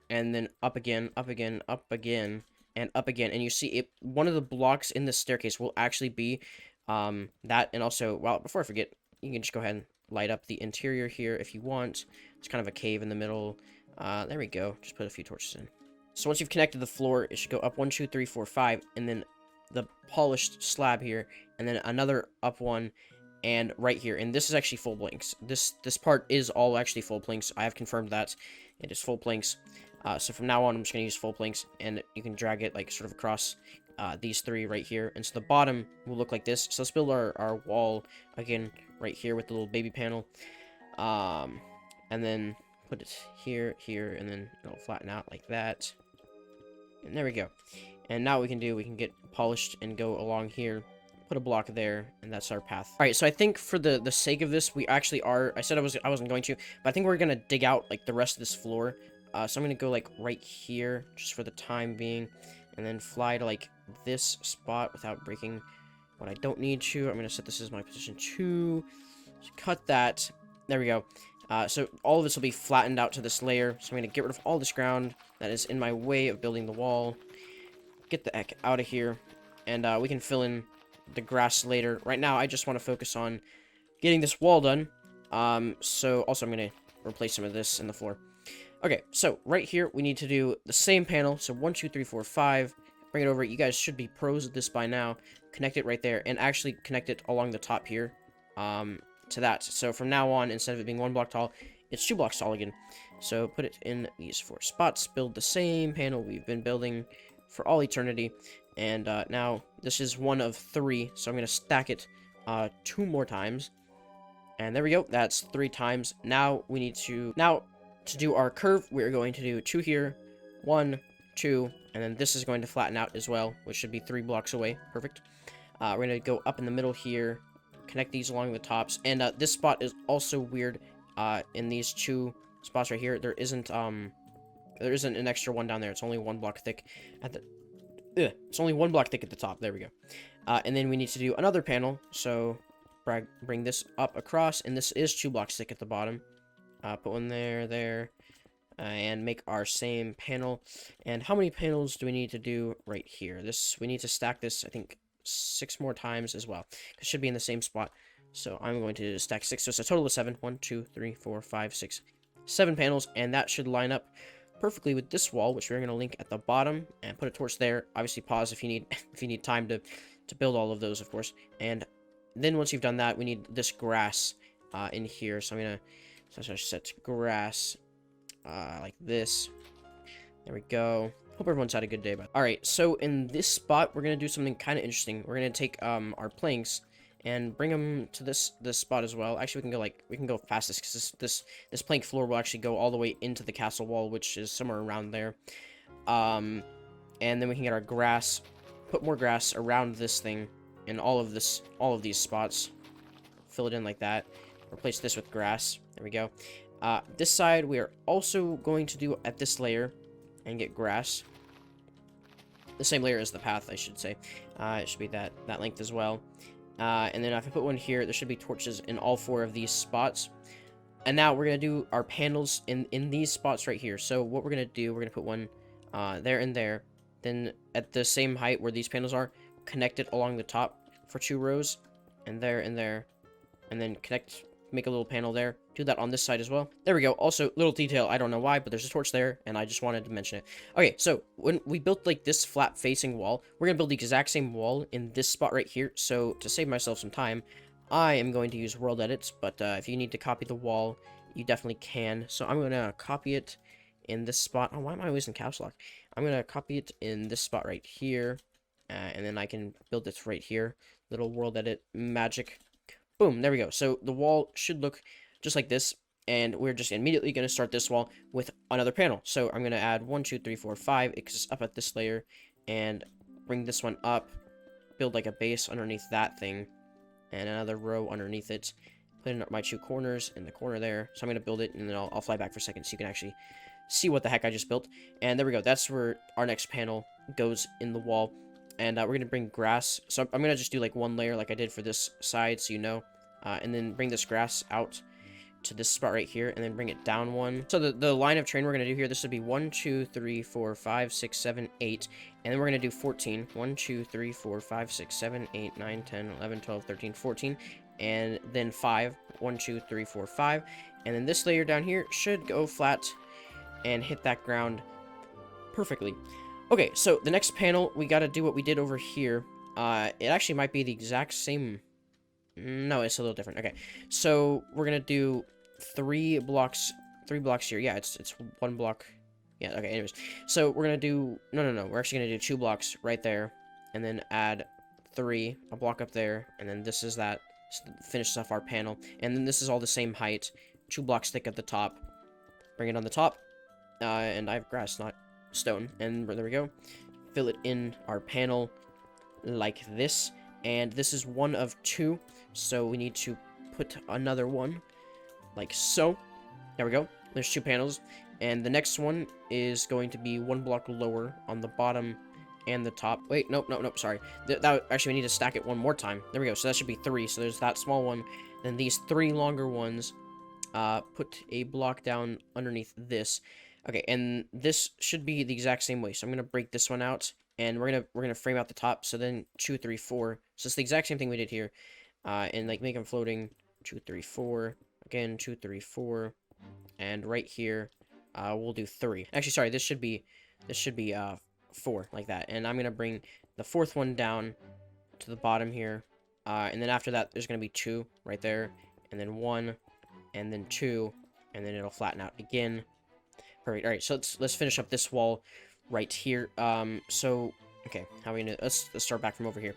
and then up again, up again, up again, and up again. And you see it, one of the blocks in the staircase will actually be that. And also, well, before I forget, you can just go ahead and light up the interior here if you want. It's kind of a cave in the middle. There we go. Just put a few torches in. So once you've connected the floor, it should go up 1, 2, 3, 4, 5, and then the polished slab here, and then another up one, and right here. And this is actually full planks. This part is all actually full planks. I have confirmed that it is full planks. So from now on, I'm just gonna use full planks, and you can drag it like sort of across these 3 right here. And so the bottom will look like this. So let's build our wall again right here with the little baby panel, and then put it here, here, and then it'll flatten out like that. And there we go. And now we can get polished and go along here, put a block there, and that's our path. All right, so I think for the sake of this, we actually are, I said I wasn't going to, but I think we're gonna dig out like the rest of this floor. So I'm gonna go like right here just for the time being, and then fly to like this spot without breaking what I don't need to. I'm gonna set this as my position 2. So cut that. There we go. So all of this will be flattened out to this layer. So I'm going to get rid of all this ground that is in my way of building the wall. Get the heck out of here. And we can fill in the grass later. Right now, I just want to focus on getting this wall done. So also I'm going to replace some of this in the floor. Okay, so right here, we need to do the same panel. So 1, 2, 3, 4, 5. Bring it over. You guys should be pros at this by now. Connect it right there. And actually connect it along the top here. To that. So from now on, instead of it being 1 block tall, it's 2 blocks tall again. So put it in these 4 spots. Build the same panel we've been building for all eternity. And now this is 1 of 3. So I'm going to stack it 2 more times. And there we go. That's 3 times. Now we need to... Now to do our curve, we're going to do 2 here. 1, 2. And then this is going to flatten out as well, which should be 3 blocks away. Perfect. We're going to go up in the middle here. Connect these along the tops, and this spot is also weird. In these 2 spots right here, there isn't an extra one down there. It's only 1 block thick at the. It's only 1 block thick at the top. There we go. And then we need to do another panel. So bring this up across, and this is 2 blocks thick at the bottom. Put one there, and make our same panel. And how many panels do we need to do right here? We need to stack this, I think, 6 more times as well. It should be in the same spot. So I'm going to stack 6. So it's a total of 7. 1, 2, 3, 4, 5, 6, 7 panels, and that should line up perfectly with this wall, which we're going to link at the bottom and put a torch there. Obviously, pause if you need time to build all of those, of course. And then once you've done that, we need this grass in here. So I'm gonna set grass like this. There we go. Hope everyone's had a good day. Alright, so in this spot, we're going to do something kind of interesting. We're going to take our planks and bring them to this spot as well. Actually, we can go past this, because this plank floor will actually go all the way into the castle wall, which is somewhere around there. And then we can get our grass, put more grass around this thing in all of these spots. Fill it in like that. Replace this with grass. There we go. This side, we are also going to do at this layer and get grass. The same layer as the path, I should say. It should be that length as well. And then if I put one here, there should be torches in all 4 of these spots. And now we're going to do our panels in these spots right here. So what we're going to do, we're going to put one there and there. Then at the same height where these panels are, connect it along the top for 2 rows. And there and there. And then connect, make a little panel there. Do that on this side as well. There we go. Also, little detail, I don't know why, but there's a torch there, and I just wanted to mention it. Okay, so when we built like this flat facing wall, we're gonna build the exact same wall in this spot right here. So to save myself some time, I am going to use world edits, but if you need to copy the wall, you definitely can. So I'm gonna copy it in this spot. Oh, why am I always in caps lock? I'm gonna copy it in this spot right here, and then I can build it right here. Little world edit magic. Boom, there we go. So the wall should look just like this, and we're just immediately going to start this wall with another panel. So I'm going to add 1, 2, 3, 4, 5, it's up at this layer, and bring this one up, build like a base underneath that thing, and another row underneath it. Put in my 2 corners in the corner there. So I'm going to build it, and then I'll fly back for a second so you can actually see what the heck I just built. And there we go. That's where our next panel goes in the wall. and we're gonna bring grass. So I'm gonna just do like one layer like I did for this side, so you know, and then bring this grass out to this spot right here, and then bring it down one. So the line of train we're gonna do here, this would be 1 2 3 4 5 6 7 8, and then we're gonna do 14. 1 2 3 4 5 6 7 8 9 10 11 12 13 14, and then 5. 1 2 3 4 5, and then this layer down here should go flat and hit that ground perfectly. Okay, so the next panel, we gotta do what we did over here. It actually might be the exact same. No, it's a little different. Okay, so we're gonna do 3 blocks here. Yeah, it's 1 block. Yeah, okay, anyways. So we're gonna do, no, we're actually gonna do 2 blocks right there, and then add 3, a block up there, and then this is that, finishes off our panel. And then this is all the same height, 2 blocks thick at the top. Bring it on the top, and I have grass, not stone, and there we go. Fill it in our panel like this, and this is 1 of 2, so we need to put another one like so. There we go. There's 2 panels, and the next one is going to be 1 block lower on the bottom and the top. Wait, nope, sorry. That actually, we need to stack it one more time. There we go. So that should be 3. So there's that small one, then these 3 longer ones. Put a block down underneath this. Okay, and this should be the exact same way. So I'm gonna break this one out, and we're gonna frame out the top. So then 2 3 4. So it's the exact same thing we did here, and like make them floating. 2 3 4. Again, 2 3 4, and right here, we'll do 3. Actually, sorry, this should be 4 like that. And I'm gonna bring the 4th one down to the bottom here, and then after that, there's gonna be 2 right there, and then 1, and then 2, and then it'll flatten out again. Perfect. All right, so let's finish up this wall right here. So okay, how are we gonna, let's start back from over here.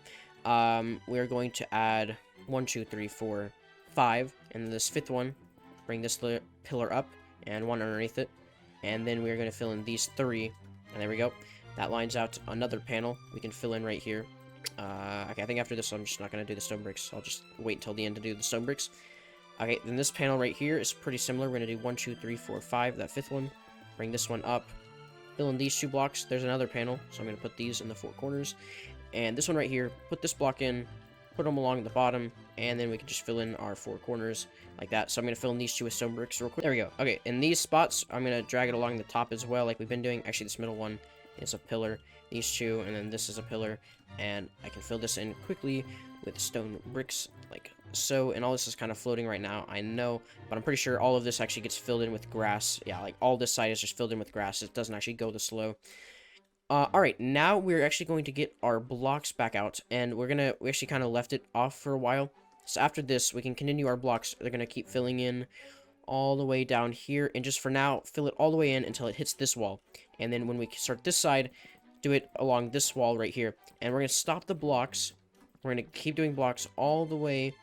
We're going to add 1 2 3 4 5, and then this 5th one, bring this pillar up and 1 underneath it, and then we're going to fill in these 3, and there we go. That lines out another panel we can fill in right here. Okay, I think after this I'm just not going to do the stone bricks. I'll just wait until the end to do the stone bricks. Okay, then this panel right here is pretty similar. We're going to do 1 2 3 4 5, that 5th one, bring this one up, fill in these 2 blocks. There's another panel, so I'm going to put these in the 4 corners, and this one right here, put this block in, put them along the bottom, and then we can just fill in our 4 corners like that. So I'm going to fill in these 2 with stone bricks real quick. There we go. Okay, in these spots, I'm going to drag it along the top as well, like we've been doing. Actually, this middle one is a pillar. These 2, and then this is a pillar, and I can fill this in quickly with stone bricks like so. And all this is kind of floating right now, I know, but I'm pretty sure all of this actually gets filled in with grass. Yeah, like all this side is just filled in with grass. It doesn't actually go this slow. Alright, now we're actually going to get our blocks back out, and we actually kind of left it off for a while. So after this, we can continue our blocks. They're going to keep filling in all the way down here, and just for now, fill it all the way in until it hits this wall. And then when we start this side, do it along this wall right here. And we're going to stop the blocks. We're going to keep doing blocks all the way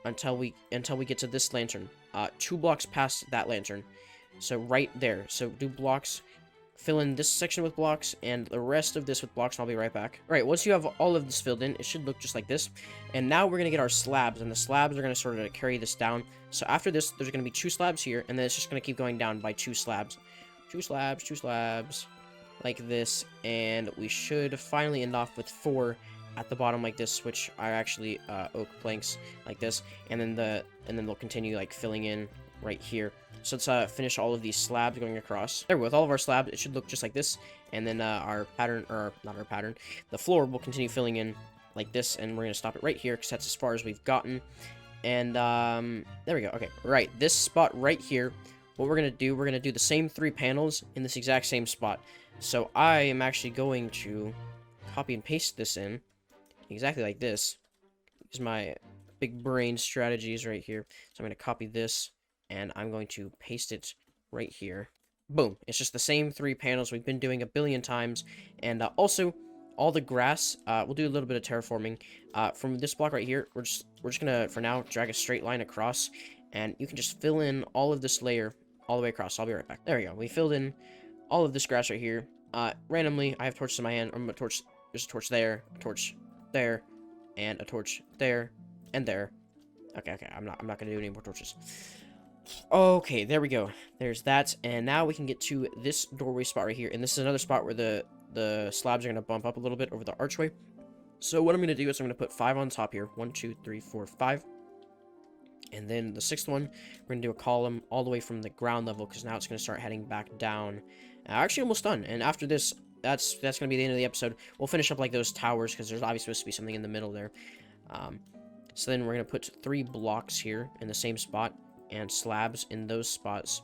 until we get to this lantern. 2 blocks past that lantern. So right there. So do blocks. Fill in this section with blocks, and the rest of this with blocks, and I'll be right back. Alright, once you have all of this filled in, it should look just like this. And now we're going to get our slabs, and the slabs are going to sort of carry this down. So after this, there's going to be 2 slabs here, and then it's just going to keep going down by 2 slabs. 2 slabs, 2 slabs, like this, and we should finally end off with 4 at the bottom like this, which are actually oak planks like this, and then they'll continue like filling in right here. So let's finish all of these slabs going across. There, with all of our slabs, it should look just like this. And then our pattern, or not our pattern, the floor will continue filling in like this. And we're going to stop it right here because that's as far as we've gotten. And there we go. Okay, right. This spot right here, what we're going to do the same 3 panels in this exact same spot. So I am actually going to copy and paste this in exactly like this. Use my big brain strategies right here. So I'm going to copy this, and I'm going to paste it right here. Boom. It's just the same 3 panels we've been doing a billion times. And also, all the grass, we'll do a little bit of terraforming. From this block right here, we're just gonna, for now, drag a straight line across. And you can just fill in all of this layer all the way across. I'll be right back. There we go. We filled in all of this grass right here. Randomly, I have torches in my hand. I'm a torch. There's a torch there, a torch there, and a torch there, and there. Okay. I'm not gonna do any more torches. Okay, there we go. There's that, and now we can get to this doorway spot right here, and this is another spot where the slabs are gonna bump up a little bit over the archway. So what I'm going to do is I'm going to put 5 on top here. 1, 2, 3, 4, 5. And then the 6th one, we're going to do a column all the way from the ground level, because now it's going to start heading back down. Actually, almost done. And after this, that's going to be the end of the episode. We'll finish up like those towers, because there's obviously supposed to be something in the middle there. So then we're going to put 3 blocks here in the same spot, and slabs in those spots.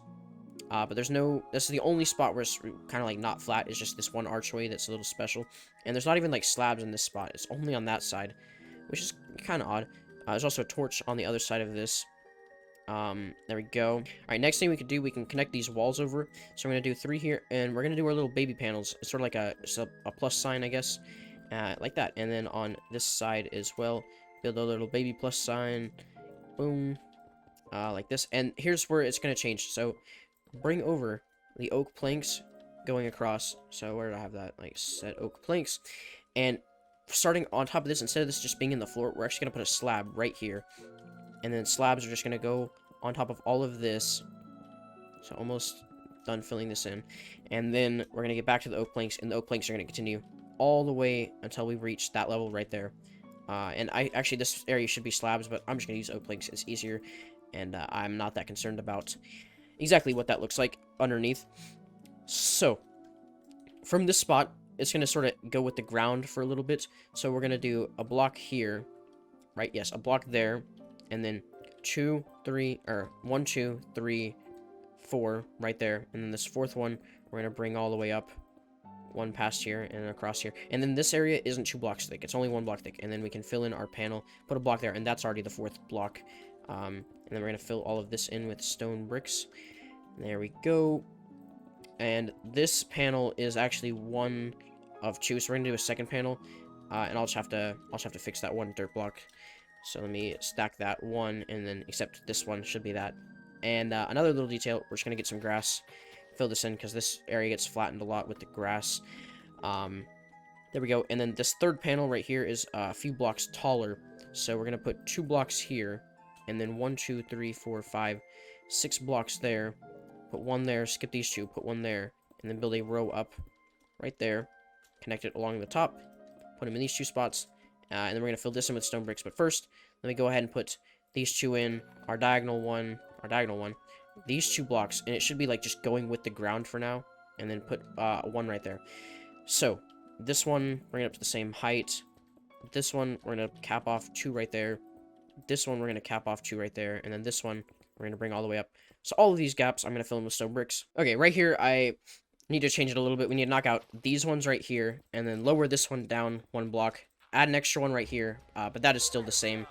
But this is the only spot where it's kind of like not flat. It's just this one archway that's a little special. And there's not even like slabs in this spot. It's only on that side, which is kind of odd. There's also a torch on the other side of this. There we go. Alright, next thing we could do, we can connect these walls over. So we're going to do 3 here, and we're going to do our little baby panels. It's sort of like a plus sign, I guess. Like that. And then on this side as well, build a little baby plus sign. Boom. Like this. And here's where it's going to change. So bring over the oak planks going across. So where did I have that? Like, set oak planks. And starting on top of this, instead of this just being in the floor, we're actually going to put a slab right here. And then slabs are just going to go on top of all of this. So almost done filling this in. And then we're going to get back to the oak planks, and the oak planks are going to continue all the way until we reach that level right there. And actually, this area should be slabs, but I'm just going to use oak planks. It's easier, and I'm not that concerned about exactly what that looks like underneath. So from this spot, it's going to sort of go with the ground for a little bit. So we're going to do a block here, right? Yes, a block there, and then 2, 3, or 1, 2, 3, 4 right there. And then this 4th one, we're going to bring all the way up, 1 past here and across here. And then this area isn't 2 blocks thick. It's only 1 block thick. And then we can fill in our panel, put a block there, and that's already the 4th block. And then we're going to fill all of this in with stone bricks. There we go. And this panel is actually 1 of 2, so we're gonna do a second panel, and I'll just have to fix that 1 dirt block. So let me stack that 1, and then except this one should be that. And another little detail, we're just gonna get some grass, fill this in, because this area gets flattened a lot with the grass. There we go. And then this 3rd panel right here is a few blocks taller, so we're gonna put 2 blocks here, and then 1, 2, 3, 4, 5, 6 blocks there. Put 1 there, skip these 2, put 1 there, and then build a row up right there. Connect it along the top, put them in these 2 spots, and then we're going to fill this in with stone bricks. But first, let me go ahead and put these 2 in, our diagonal one, these 2 blocks, and it should be like just going with the ground for now, and then put 1 right there. So, this one, bring it up to the same height. This one, we're going to cap off 2 right there. This one, we're going to cap off 2 right there, and then this one, we're going to bring all the way up. So all of these gaps, I'm going to fill in with stone bricks. Okay, right here, I need to change it a little bit. We need to knock out these ones right here, and then lower this one down 1 block. Add an extra one right here, but that is still the same.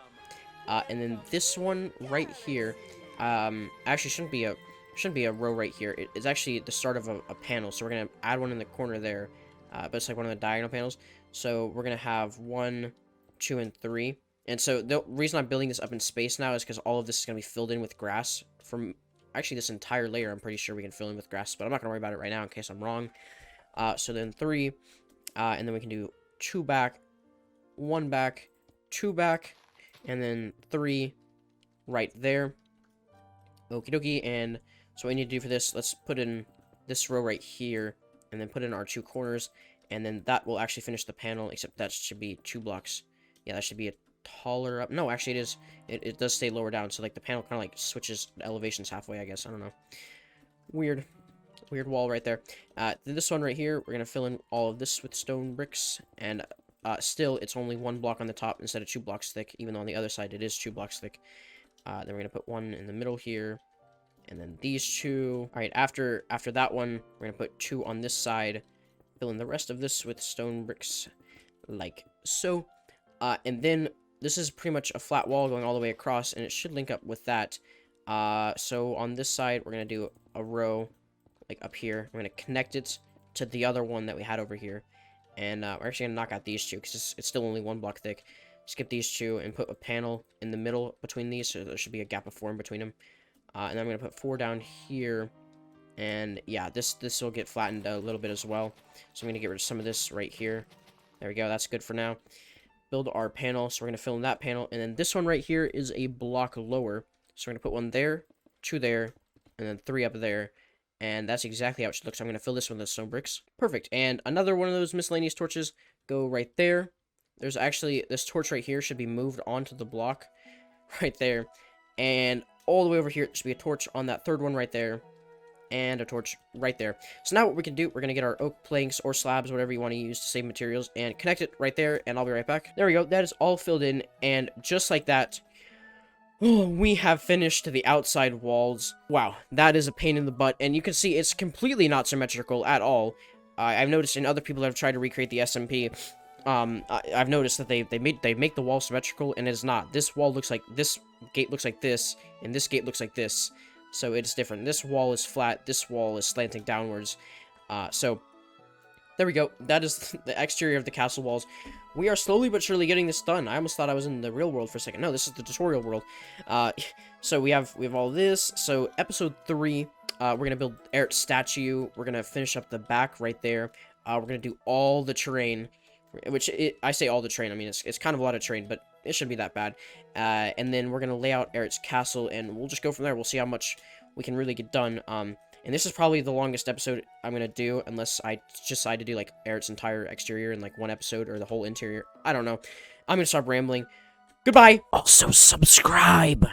And then this one right here, actually shouldn't be a row right here. It's actually the start of a panel, so we're going to add one in the corner there, but it's like one of the diagonal panels. So we're going to have 1, 2, and 3. And so the reason I'm building this up in space now is because all of this is going to be filled in with grass from... Actually, this entire layer, I'm pretty sure we can fill in with grass, but I'm not going to worry about it right now in case I'm wrong. So then 3, and then we can do 2 back, 1 back, 2 back, and then 3 right there. Okie dokie, and so what we need to do for this, let's put in this row right here, and then put in our 2 corners, and then that will actually finish the panel, except that should be 2 blocks. Yeah, that should be a taller up. No, actually it is. It does stay lower down, so like the panel kind of like switches elevations halfway, I guess. I don't know. Weird wall right there. This one right here, we're gonna fill in all of this with stone bricks, and still it's only 1 block on the top instead of 2 blocks thick, even though on the other side it is 2 blocks thick. Then we're gonna put 1 in the middle here, and then these 2. All right, after that one, we're gonna put 2 on this side. Fill in the rest of this with stone bricks, like so. And then this is pretty much a flat wall going all the way across, and it should link up with that. So on this side, we're going to do a row, like up here. We're going to connect it to the other one that we had over here. And we're actually going to knock out these 2, because it's still only 1 block thick. Skip these 2 and put a panel in the middle between these, so there should be a gap of 4 in between them. And then I'm going to put 4 down here. And yeah, this will get flattened a little bit as well. So I'm going to get rid of some of this right here. There we go, that's good for now. Build our panel, so we're going to fill in that panel, and then this one right here is a block lower, so we're going to put 1 there, 2 there, and then 3 up there, and that's exactly how it should look. So I'm going to fill this one with stone bricks. Perfect. And another one of those miscellaneous torches, go right there, there's actually this torch right here should be moved onto the block right there, and all the way over here there should be a torch on that third one right there, and a torch right there. So now what we can do, we're gonna get our oak planks or slabs, whatever you want to use to save materials, and connect it right there, and I'll be right back. There we go. That is all filled in, and just like that, we have finished the outside walls. Wow, that is a pain in the butt, and you can see it's completely not symmetrical at all. I've noticed in other people that have tried to recreate the SMP, I've noticed that they make the wall symmetrical, and it's not. This wall looks like this, gate looks like this, and this gate looks like this. So it's different. This wall is flat, this wall is slanting downwards. So there we go. That is the exterior of the castle walls. We are slowly but surely getting this done. I almost thought I was in the real world for a second. No, this is the tutorial world. So we have all this. So episode 3, we're gonna build Eret's statue. We're gonna finish up the back right there. We're gonna do all the terrain, which I say all the terrain. I mean it's kind of a lot of terrain, but it shouldn't be that bad. And then we're gonna lay out Eret's castle, and we'll just go from there. We'll see how much we can really get done. And this is probably the longest episode I'm gonna do, unless I decide to do, like, Eret's entire exterior in, like, one episode, or the whole interior. I don't know. I'm gonna stop rambling. Goodbye! Also, subscribe!